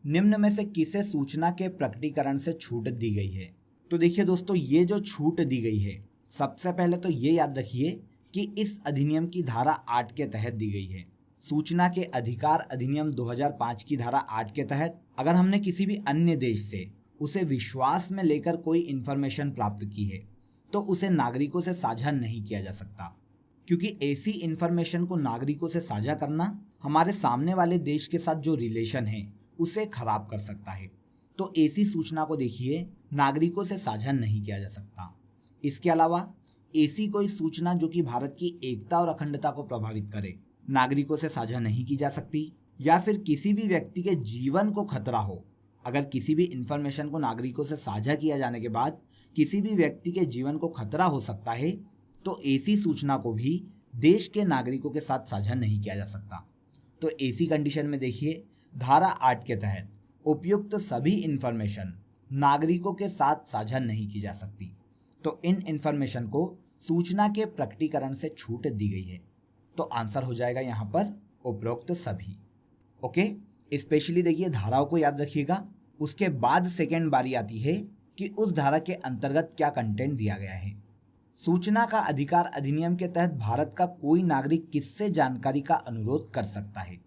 निम्न में से किसे सूचना के प्रकटीकरण से छूट दी गई है? तो देखिए दोस्तों ये जो छूट दी गई है सबसे पहले तो ये याद रखिए कि इस अधिनियम की धारा 8 के तहत दी गई है। सूचना के अधिकार अधिनियम 2005 की धारा 8 के तहत अगर हमने किसी भी अन्य देश से उसे विश्वास में लेकर कोई इन्फॉर्मेशन प्राप्त की है तो उसे नागरिकों से साझा नहीं किया जा सकता, क्योंकि ऐसी इन्फॉर्मेशन को नागरिकों से साझा करना हमारे सामने वाले देश के साथ जो रिलेशन है उसे खराब कर सकता है। तो ऐसी सूचना को देखिए नागरिकों से साझा नहीं किया जा सकता। इसके अलावा ऐसी कोई सूचना जो कि भारत की एकता और अखंडता को प्रभावित करे नागरिकों से साझा नहीं की जा सकती, या फिर किसी भी व्यक्ति के जीवन को खतरा हो। अगर किसी भी इंफॉर्मेशन को नागरिकों से साझा किया जाने के बाद किसी भी व्यक्ति के जीवन को खतरा हो सकता है तो ऐसी सूचना को भी देश के नागरिकों के साथ साझा नहीं किया जा सकता। तो ऐसी कंडीशन में देखिए धारा 8 के तहत उपयुक्त सभी इंफॉर्मेशन नागरिकों के साथ साझा नहीं की जा सकती। तो इन इंफॉर्मेशन को सूचना के प्रकटीकरण से छूट दी गई है। तो आंसर हो जाएगा यहाँ पर उपरोक्त सभी। ओके, स्पेशली देखिए धाराओं को याद रखिएगा। उसके बाद सेकेंड बारी आती है कि उस धारा के अंतर्गत क्या कंटेंट दिया गया है। सूचना का अधिकार अधिनियम के तहत भारत का कोई नागरिक किससे जानकारी का अनुरोध कर सकता है।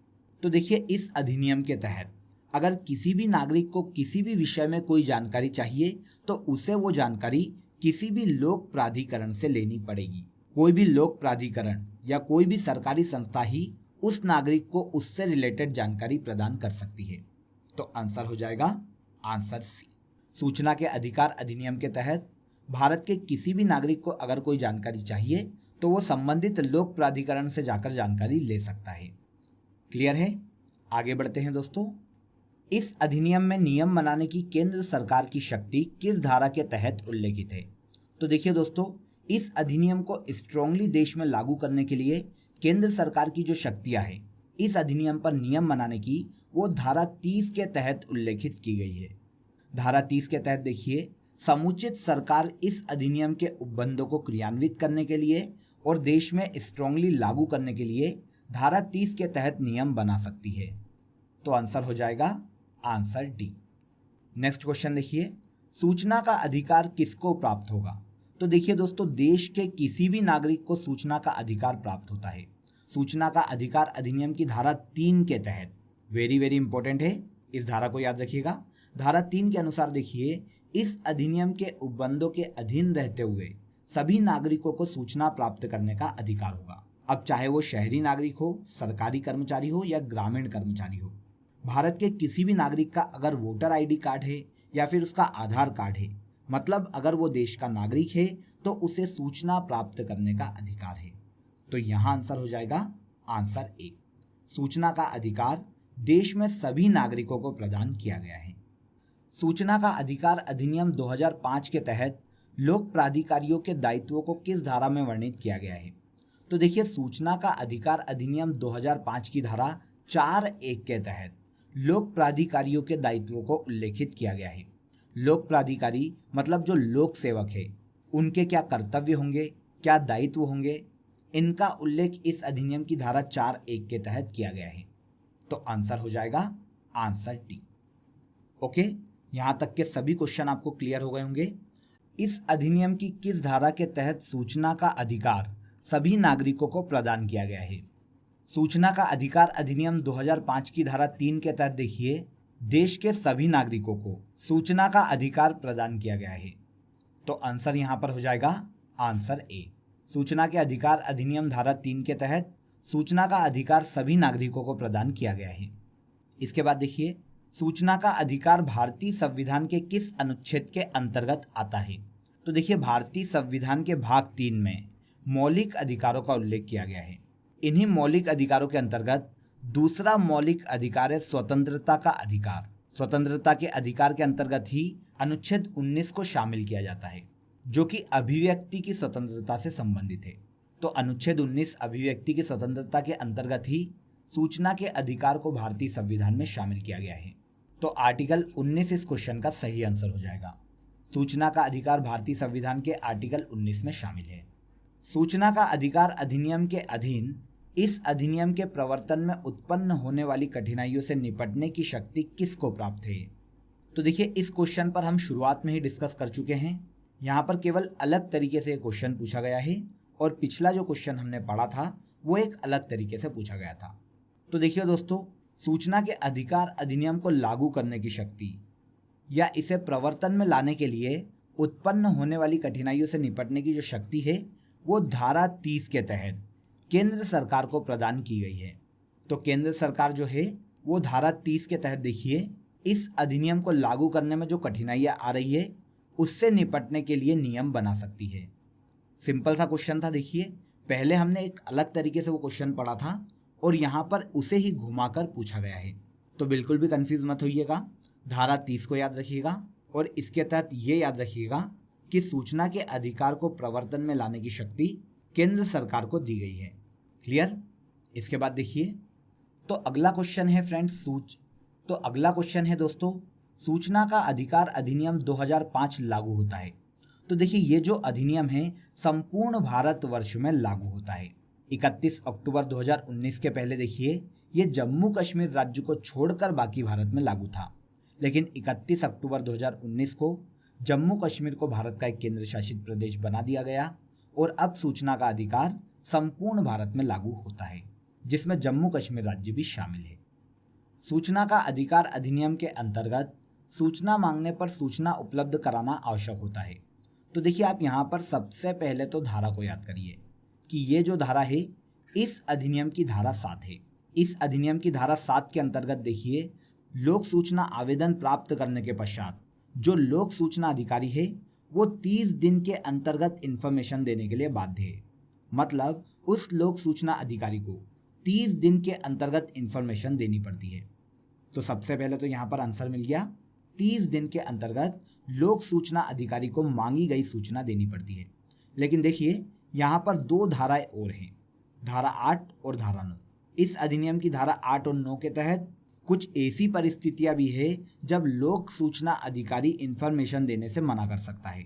तो देखिए इस अधिनियम के तहत अगर किसी भी नागरिक को किसी भी विषय में कोई जानकारी चाहिए तो उसे वो जानकारी किसी भी लोक प्राधिकरण से लेनी पड़ेगी। कोई भी लोक प्राधिकरण या कोई भी सरकारी संस्था ही उस नागरिक को उससे रिलेटेड जानकारी प्रदान कर सकती है। तो आंसर हो जाएगा आंसर सी। सूचना के अधिकार अधिनियम के तहत भारत के किसी भी नागरिक को अगर कोई जानकारी चाहिए तो वो संबंधित लोक प्राधिकरण से जाकर जानकारी ले सकता है। क्लियर है? आगे बढ़ते हैं दोस्तों। इस अधिनियम में नियम बनाने की केंद्र सरकार की शक्ति किस धारा के तहत उल्लेखित है। तो देखिए दोस्तों, इस अधिनियम को स्ट्रांगली देश में लागू करने के लिए केंद्र सरकार की जो शक्तियां हैं इस अधिनियम पर नियम बनाने की, वो धारा 30 के तहत उल्लेखित की गई है। धारा 30 के तहत देखिए समुचित सरकार इस अधिनियम के उपबंधों को क्रियान्वित करने के लिए और देश में स्ट्रांगली लागू करने के लिए धारा 30 के तहत नियम बना सकती है। तो आंसर हो जाएगा आंसर डी। नेक्स्ट क्वेश्चन देखिए, सूचना का अधिकार किसको प्राप्त होगा। तो देखिए दोस्तों, देश के किसी भी नागरिक को सूचना का अधिकार प्राप्त होता है। सूचना का अधिकार अधिनियम की धारा 3 के तहत, वेरी वेरी इंपॉर्टेंट है, इस धारा को याद रखिएगा। धारा 3 के अनुसार देखिए इस अधिनियम के उपबंधों के अधीन रहते हुए सभी नागरिकों को सूचना प्राप्त करने का अधिकार होगा। अब चाहे वो शहरी नागरिक हो, सरकारी कर्मचारी हो या ग्रामीण कर्मचारी हो। भारत के किसी भी नागरिक का अगर वोटर आईडी कार्ड है या फिर उसका आधार कार्ड है, मतलब अगर वो देश का नागरिक है, तो उसे सूचना प्राप्त करने का अधिकार है। तो यहाँ आंसर हो जाएगा आंसर ए। सूचना का अधिकार देश में सभी नागरिकों को प्रदान किया गया है। सूचना का अधिकार अधिनियम 2005 के तहत लोक प्राधिकारियों के दायित्वों को किस धारा में वर्णित किया गया है। तो देखिए सूचना का अधिकार अधिनियम 2005 की धारा 4(1) के तहत लोक प्राधिकारियों के दायित्वों को उल्लेखित किया गया है। लोक प्राधिकारी मतलब जो लोक सेवक है, उनके क्या कर्तव्य होंगे, क्या दायित्व होंगे, इनका उल्लेख इस अधिनियम की धारा 4(1) के तहत किया गया है। तो आंसर हो जाएगा आंसर डी। ओके, यहाँ तक के सभी क्वेश्चन आपको क्लियर हो गए होंगे। इस अधिनियम की किस धारा के तहत सूचना का अधिकार सभी नागरिकों को प्रदान किया गया है। सूचना का अधिकार अधिनियम 2005 की धारा 3 के तहत देखिए देश के सभी नागरिकों को सूचना का अधिकार प्रदान किया गया है। तो आंसर यहाँ पर हो जाएगा आंसर ए। सूचना के अधिकार अधिनियम धारा 3 के तहत सूचना का अधिकार सभी नागरिकों को प्रदान किया गया है। इसके बाद देखिए सूचना का अधिकार भारतीय संविधान के किस अनुच्छेद के अंतर्गत आता है। तो देखिए भारतीय संविधान के भाग 3 में मौलिक अधिकारों का उल्लेख किया गया है। इन्हीं मौलिक अधिकारों के अंतर्गत दूसरा मौलिक अधिकार है स्वतंत्रता का अधिकार। स्वतंत्रता के अधिकार के अंतर्गत ही अनुच्छेद 19 को शामिल किया जाता है, जो कि अभिव्यक्ति की स्वतंत्रता से संबंधित है। तो अनुच्छेद 19 अभिव्यक्ति की स्वतंत्रता के अंतर्गत ही सूचना के अधिकार को भारतीय संविधान में शामिल किया गया है। तो आर्टिकल 19 इस क्वेश्चन का सही आंसर हो जाएगा। सूचना का अधिकार भारतीय संविधान के आर्टिकल 19 में शामिल है। सूचना का अधिकार अधिनियम के अधीन इस अधिनियम के प्रवर्तन में उत्पन्न होने वाली कठिनाइयों से निपटने की शक्ति किसको प्राप्त है। तो देखिए इस क्वेश्चन पर हम शुरुआत में ही डिस्कस कर चुके हैं। यहाँ पर केवल अलग तरीके से क्वेश्चन पूछा गया है और पिछला जो क्वेश्चन हमने पढ़ा था वो एक अलग तरीके से पूछा गया था। तो देखिए दोस्तों, सूचना के अधिकार अधिनियम को लागू करने की शक्ति या इसे प्रवर्तन में लाने के लिए उत्पन्न होने वाली कठिनाइयों से निपटने की जो शक्ति है वो धारा 30 के तहत केंद्र सरकार को प्रदान की गई है। तो केंद्र सरकार जो है वो धारा 30 के तहत देखिए इस अधिनियम को लागू करने में जो कठिनाइयाँ आ रही है उससे निपटने के लिए नियम बना सकती है। सिंपल सा क्वेश्चन था। देखिए पहले हमने एक अलग तरीके से वो क्वेश्चन पढ़ा था और यहाँ पर उसे ही घुमाकर पूछा गया है। तो बिल्कुल भी कंफ्यूज मत होइएगा, धारा 30 को याद रखिएगा और इसके तहत ये याद रखिएगा कि सूचना के अधिकार को प्रवर्तन में लाने की शक्ति केंद्र सरकार को दी गई है। क्लियर? इसके बाद देखिए, तो अगला क्वेश्चन है फ्रेंड्स अगला क्वेश्चन है दोस्तों, सूचना का अधिकार अधिनियम 2005 लागू होता है। तो देखिए, ये जो अधिनियम है संपूर्ण भारतवर्ष में लागू होता है। 31 अक्टूबर 2019 के पहले देखिए, ये जम्मू कश्मीर राज्य को छोड़कर बाकी भारत में लागू था, लेकिन 31 अक्टूबर 2019 को जम्मू कश्मीर को भारत का एक केंद्र शासित प्रदेश बना दिया गया और अब सूचना का अधिकार संपूर्ण भारत में लागू होता है, जिसमें जम्मू कश्मीर राज्य भी शामिल है। सूचना का अधिकार अधिनियम के अंतर्गत सूचना मांगने पर सूचना उपलब्ध कराना आवश्यक होता है। तो देखिए, आप यहाँ पर सबसे पहले तो धारा को याद करिए कि ये जो धारा है इस अधिनियम की धारा 7 है। इस अधिनियम की धारा 7 के अंतर्गत देखिए, लोक सूचना आवेदन प्राप्त करने के पश्चात जो लोक सूचना अधिकारी है वो 30 दिन के अंतर्गत इंफॉर्मेशन देने के लिए बाध्य है। मतलब उस लोक सूचना अधिकारी को 30 दिन के अंतर्गत इंफॉर्मेशन देनी पड़ती है। तो सबसे पहले तो यहाँ पर आंसर मिल गया, 30 दिन के अंतर्गत लोक सूचना अधिकारी को मांगी गई सूचना देनी पड़ती है। लेकिन देखिए, यहाँ पर 2 धाराएं और हैं, धारा 8 और धारा 9। इस अधिनियम की धारा 8 और 9 के तहत कुछ ऐसी परिस्थितियां भी है जब लोक सूचना अधिकारी इंफॉर्मेशन देने से मना कर सकता है।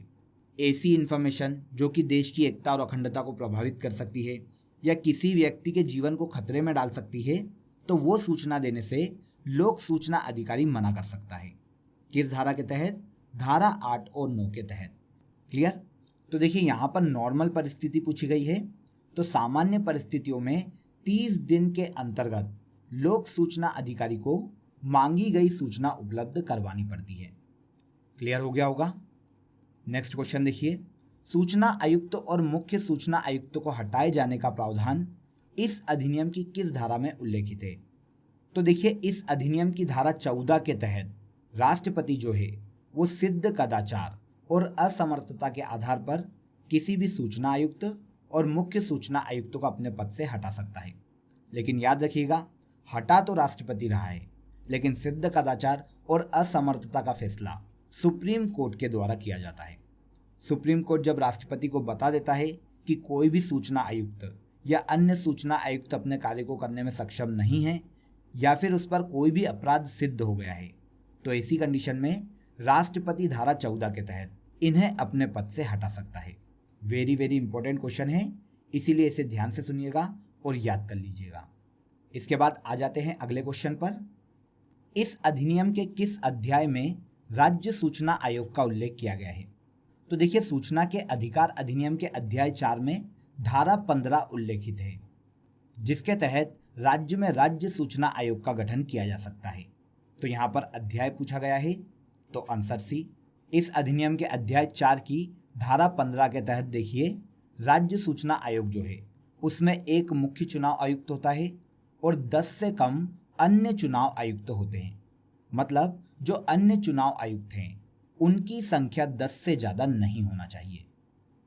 ऐसी इंफॉर्मेशन जो कि देश की एकता और अखंडता को प्रभावित कर सकती है या किसी व्यक्ति के जीवन को खतरे में डाल सकती है, तो वो सूचना देने से लोक सूचना अधिकारी मना कर सकता है। किस धारा के तहत? धारा 8 और 9 के तहत। क्लियर? तो देखिए, यहाँ पर नॉर्मल परिस्थिति पूछी गई है, तो सामान्य परिस्थितियों में 30 दिन के अंतर्गत लोक सूचना अधिकारी को मांगी गई सूचना उपलब्ध करवानी पड़ती है। क्लियर हो गया होगा? नेक्स्ट क्वेश्चन देखिए, सूचना आयुक्त और मुख्य सूचना आयुक्त को हटाए जाने का प्रावधान इस अधिनियम की किस धारा में उल्लेखित है? तो देखिए, इस अधिनियम की धारा 14 के तहत राष्ट्रपति जो है वो सिद्ध कदाचार और असमर्थता के आधार पर किसी भी सूचना आयुक्त और मुख्य सूचना आयुक्त को अपने पद से हटा सकता है। लेकिन याद रखिएगा, हटा तो राष्ट्रपति रहा है, लेकिन सिद्ध कदाचार और असमर्थता का फैसला सुप्रीम कोर्ट के द्वारा किया जाता है। सुप्रीम कोर्ट जब राष्ट्रपति को बता देता है कि कोई भी सूचना आयुक्त या अन्य सूचना आयुक्त अपने कार्य को करने में सक्षम नहीं है या फिर उस पर कोई भी अपराध सिद्ध हो गया है, तो ऐसी कंडीशन में राष्ट्रपति धारा 14 के तहत इन्हें अपने पद से हटा सकता है। वेरी वेरी इंपॉर्टेंट क्वेश्चन है, इसीलिए इसे ध्यान से सुनिएगा और याद कर लीजिएगा। इसके बाद आ जाते हैं अगले क्वेश्चन पर। इस अधिनियम के किस अध्याय में राज्य सूचना आयोग का उल्लेख किया गया है? तो देखिए, सूचना के अधिकार अधिनियम के अध्याय 4 में धारा 15 उल्लेखित है, जिसके तहत राज्य में राज्य सूचना आयोग का गठन किया जा सकता है। तो यहाँ पर अध्याय पूछा गया है, तो आंसर सी। इस अधिनियम के अध्याय 4 की धारा 15 के तहत देखिए, राज्य सूचना आयोग जो है उसमें एक मुख्य चुनाव आयुक्त होता है और 10 से कम अन्य चुनाव आयुक्त होते हैं। मतलब जो अन्य चुनाव आयुक्त हैं उनकी संख्या 10 से ज़्यादा नहीं होना चाहिए।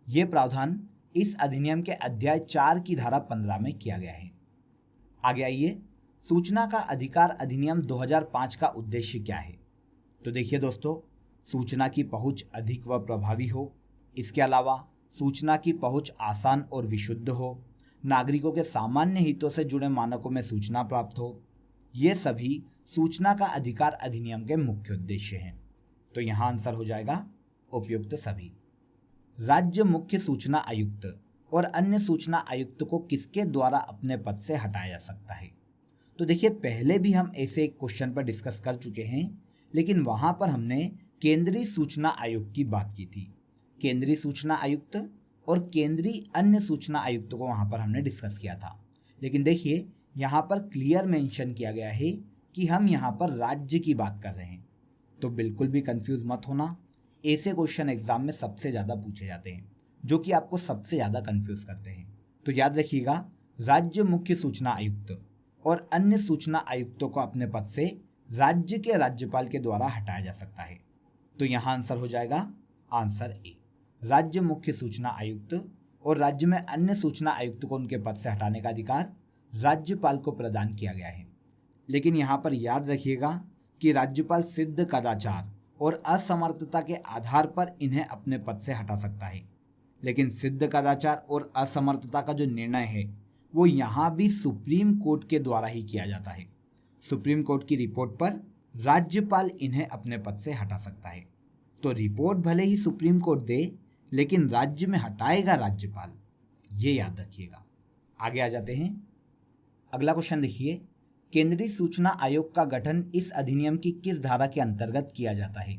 ये प्रावधान इस अधिनियम के अध्याय 4 की धारा 15 में किया गया है। आगे आइए, सूचना का अधिकार अधिनियम 2005 का उद्देश्य क्या है? तो देखिए दोस्तों, सूचना की पहुंच अधिक व प्रभावी हो, इसके अलावा सूचना की पहुंच आसान और विशुद्ध हो, नागरिकों के सामान्य हितों से जुड़े मानकों में सूचना प्राप्त हो, ये सभी सूचना का अधिकार अधिनियम के मुख्य उद्देश्य हैं। तो यहाँ आंसर हो जाएगा उपयुक्त सभी। राज्य मुख्य सूचना आयुक्त और अन्य सूचना आयुक्त को किसके द्वारा अपने पद से हटाया जा सकता है? तो देखिए, पहले भी हम ऐसे एक क्वेश्चन पर डिस्कस कर चुके हैं, लेकिन वहाँ पर हमने केंद्रीय सूचना आयोग की बात की थी। केंद्रीय सूचना आयुक्त और केंद्रीय अन्य सूचना आयुक्त को वहाँ पर हमने डिस्कस किया था। लेकिन देखिए, यहाँ पर क्लियर मेंशन किया गया है कि हम यहाँ पर राज्य की बात कर रहे हैं। तो बिल्कुल भी कंफ्यूज मत होना, ऐसे क्वेश्चन एग्जाम में सबसे ज़्यादा पूछे जाते हैं जो कि आपको सबसे ज़्यादा कंफ्यूज करते हैं। तो याद रखिएगा, राज्य मुख्य सूचना आयुक्त और अन्य सूचना आयुक्तों को अपने पद से राज्य के राज्यपाल के द्वारा हटाया जा सकता है। तो यहाँ आंसर हो जाएगा आंसर ए। राज्य मुख्य सूचना आयुक्त और राज्य में अन्य सूचना आयुक्त को उनके पद से हटाने का अधिकार राज्यपाल को प्रदान किया गया है। लेकिन यहाँ पर याद रखिएगा कि राज्यपाल सिद्ध कदाचार और असमर्थता के आधार पर इन्हें अपने पद से हटा सकता है। लेकिन सिद्ध कदाचार और असमर्थता का जो निर्णय है वो यहाँ भी सुप्रीम कोर्ट के द्वारा ही किया जाता है। सुप्रीम कोर्ट की रिपोर्ट पर राज्यपाल इन्हें अपने पद से हटा सकता है। तो रिपोर्ट भले ही सुप्रीम कोर्ट दे, लेकिन राज्य में हटाएगा राज्यपाल, ये याद रखिएगा। आगे आ जाते हैं। अगला क्वेश्चन देखिए, केंद्रीय सूचना आयोग का गठन इस अधिनियम की किस धारा के अंतर्गत किया जाता है?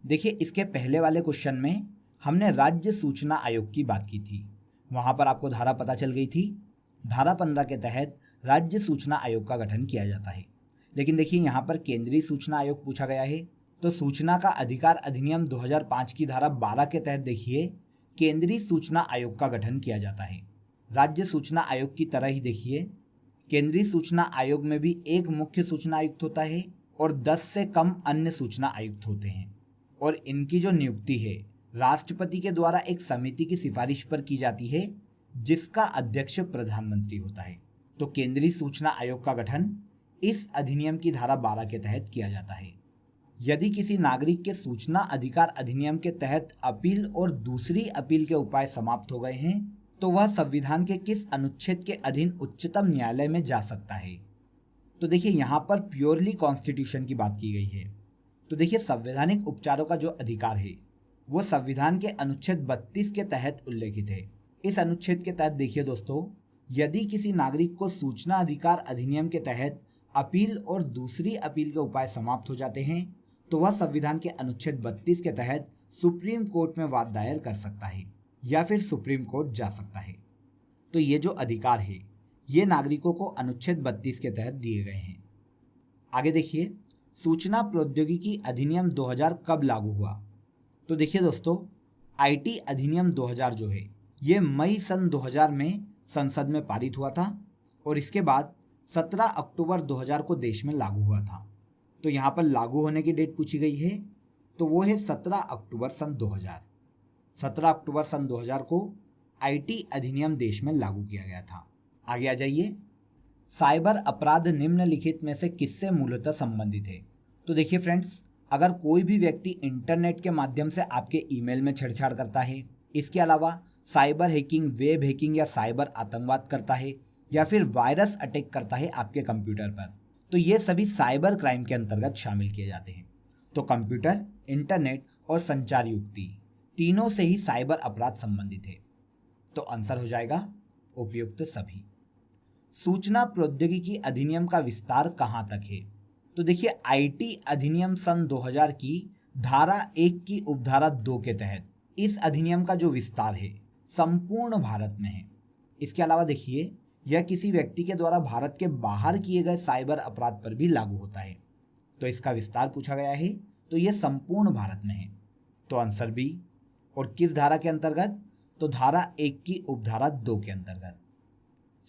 देखिए, इसके पहले वाले क्वेश्चन में हमने राज्य सूचना आयोग की बात की थी, वहां पर आपको धारा पता चल गई थी। धारा 15 के तहत राज्य सूचना आयोग का गठन किया जाता है। लेकिन देखिए, यहाँ पर केंद्रीय सूचना आयोग पूछा गया है, तो सूचना का अधिकार अधिनियम 2005 की धारा 12 के तहत देखिए केंद्रीय सूचना आयोग का गठन किया जाता है। राज्य सूचना आयोग की तरह ही देखिए केंद्रीय सूचना आयोग में भी एक मुख्य सूचना आयुक्त होता है और 10 से कम अन्य सूचना आयुक्त होते हैं, और इनकी जो नियुक्ति है राष्ट्रपति के द्वारा एक समिति की सिफारिश पर की जाती है, जिसका अध्यक्ष प्रधानमंत्री होता है। तो केंद्रीय सूचना आयोग का गठन इस अधिनियम की धारा 12 के तहत किया जाता है। यदि किसी नागरिक के सूचना अधिकार अधिनियम के तहत अपील और दूसरी अपील के उपाय समाप्त हो गए हैं, तो वह संविधान के किस अनुच्छेद के अधीन उच्चतम न्यायालय में जा सकता है? तो देखिए, यहाँ पर प्योरली कॉन्स्टिट्यूशन की बात की गई है। तो देखिए, संवैधानिक उपचारों का जो अधिकार है वो संविधान के अनुच्छेद 32 के तहत उल्लेखित है। इस अनुच्छेद के तहत देखिए दोस्तों, यदि किसी नागरिक को सूचना अधिकार अधिनियम के तहत अपील और दूसरी अपील के उपाय समाप्त हो जाते हैं, तो वह संविधान के अनुच्छेद 32 के तहत सुप्रीम कोर्ट में वाद दायर कर सकता है या फिर सुप्रीम कोर्ट जा सकता है। तो ये जो अधिकार है ये नागरिकों को अनुच्छेद 32 के तहत दिए गए हैं। आगे देखिए, सूचना प्रौद्योगिकी अधिनियम 2000 कब लागू हुआ? तो देखिए दोस्तों, आईटी अधिनियम 2000 जो है ये मई सन 2000 में संसद में पारित हुआ था और इसके बाद 17 अक्टूबर 2000 को देश में लागू हुआ था। तो यहाँ पर लागू होने की डेट पूछी गई है, तो वो है 17 अक्टूबर सन 2000। 17 अक्टूबर सन 2000 को आईटी अधिनियम देश में लागू किया गया था। आगे आ जाइए। साइबर अपराध निम्नलिखित में से किससे मूलतः संबंधित है? तो देखिए फ्रेंड्स, अगर कोई भी व्यक्ति इंटरनेट के माध्यम से आपके ईमेल में छेड़छाड़ करता है, इसके अलावा साइबर हैकिंग, वेब हैकिंग या साइबर आतंकवाद करता है, या फिर वायरस अटैक करता है आपके कंप्यूटर पर, तो ये सभी साइबर क्राइम के अंतर्गत शामिल किए जाते हैं। तो कंप्यूटर, इंटरनेट और संचार युक्ति तीनों से ही साइबर अपराध संबंधित है। तो आंसर हो जाएगा उपयुक्त सभी। सूचना प्रौद्योगिकी अधिनियम का विस्तार कहां तक है? तो देखिए, आईटी अधिनियम सन 2000 की धारा 1 की उपधारा 2 के तहत इस अधिनियम का जो विस्तार है संपूर्ण भारत में है। इसके अलावा देखिए, यह किसी व्यक्ति के द्वारा भारत के बाहर किए गए साइबर अपराध पर भी लागू होता है। तो इसका विस्तार पूछा गया है, तो यह संपूर्ण भारत में है। तो आंसर बी। और किस धारा के अंतर्गत? तो धारा 1 की उपधारा 2 के अंतर्गत।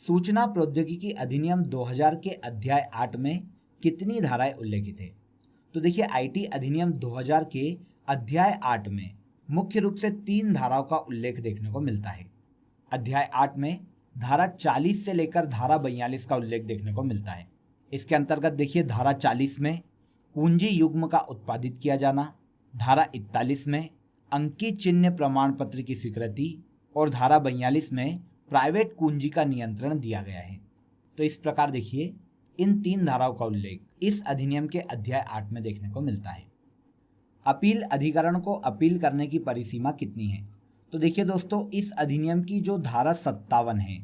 सूचना प्रौद्योगिकी अधिनियम 2000 के अध्याय 8 में कितनी धाराएं उल्लेखित है? तो देखिए, आईटी अधिनियम 2000 के अध्याय 8 में मुख्य रूप से 3 धाराओं का उल्लेख देखने को मिलता है। अध्याय 8 में धारा 40 से लेकर धारा 42 का उल्लेख देखने को मिलता है। इसके अंतर्गत देखिए, धारा 40 में कुंजी युग्म का उत्पादित किया जाना, धारा 41 में अंकित चिन्ह प्रमाण पत्र की स्वीकृति और धारा 42 में प्राइवेट कुंजी का नियंत्रण दिया गया है। तो इस प्रकार देखिए, इन 3 धाराओं का उल्लेख इस अधिनियम के अध्याय 8 में देखने को मिलता है। अपील अधिकरण को अपील करने की परिसीमा कितनी है? तो देखिए दोस्तों, इस अधिनियम की जो धारा 57 है,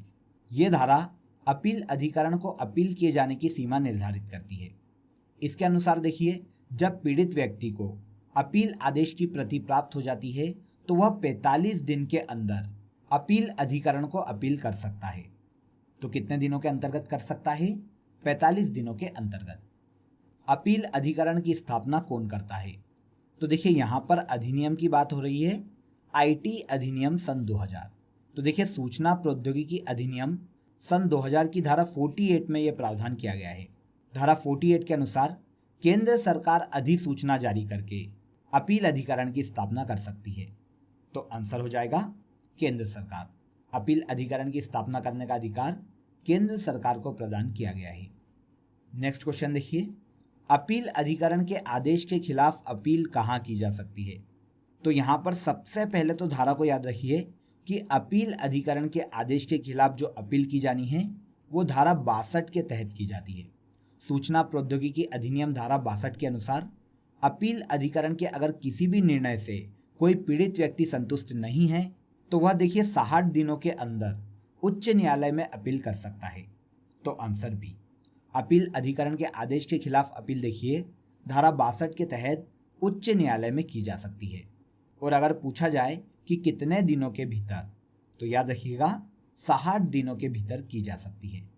ये धारा अपील अधिकरण को अपील किए जाने की सीमा निर्धारित करती है। इसके अनुसार देखिए, जब पीड़ित व्यक्ति को अपील आदेश की प्रति प्राप्त हो जाती है, तो वह 45 दिन के अंदर अपील अधिकरण को अपील कर सकता है। तो कितने दिनों के अंतर्गत कर सकता है? 45 दिनों के अंतर्गत। अपील अधिकरण की स्थापना कौन करता है? तो देखिए, यहाँ पर अधिनियम की बात हो रही है, आईटी अधिनियम सन 2000। तो देखिए, सूचना प्रौद्योगिकी अधिनियम सन 2000 की धारा 48 में यह प्रावधान किया गया है। धारा 48 के अनुसार केंद्र सरकार अधिसूचना जारी करके अपील अधिकरण की स्थापना कर सकती है। तो आंसर हो जाएगा केंद्र सरकार। अपील अधिकरण की स्थापना करने का अधिकार केंद्र सरकार को प्रदान किया गया है। नेक्स्ट क्वेश्चन देखिए, अपील अधिकरण के आदेश के खिलाफ अपील कहाँ की जा सकती है? तो यहाँ पर सबसे पहले तो धारा को याद रखिए, कि अपील अधिकरण के आदेश के खिलाफ जो अपील की जानी है वो धारा 62 के तहत की जाती है। सूचना प्रौद्योगिकी अधिनियम धारा 62 के अनुसार अपील अधिकरण के अगर किसी भी निर्णय से कोई पीड़ित व्यक्ति संतुष्ट नहीं है तो वह देखिए 60 दिनों के अंदर उच्च न्यायालय में अपील कर सकता है। तो आंसर बी, अपील अधिकरण के आदेश के खिलाफ अपील देखिए धारा 62 के तहत उच्च न्यायालय में की जा सकती है। और अगर पूछा जाए कि कितने दिनों के भीतर, तो याद रखिएगा 60 दिनों के भीतर की जा सकती है।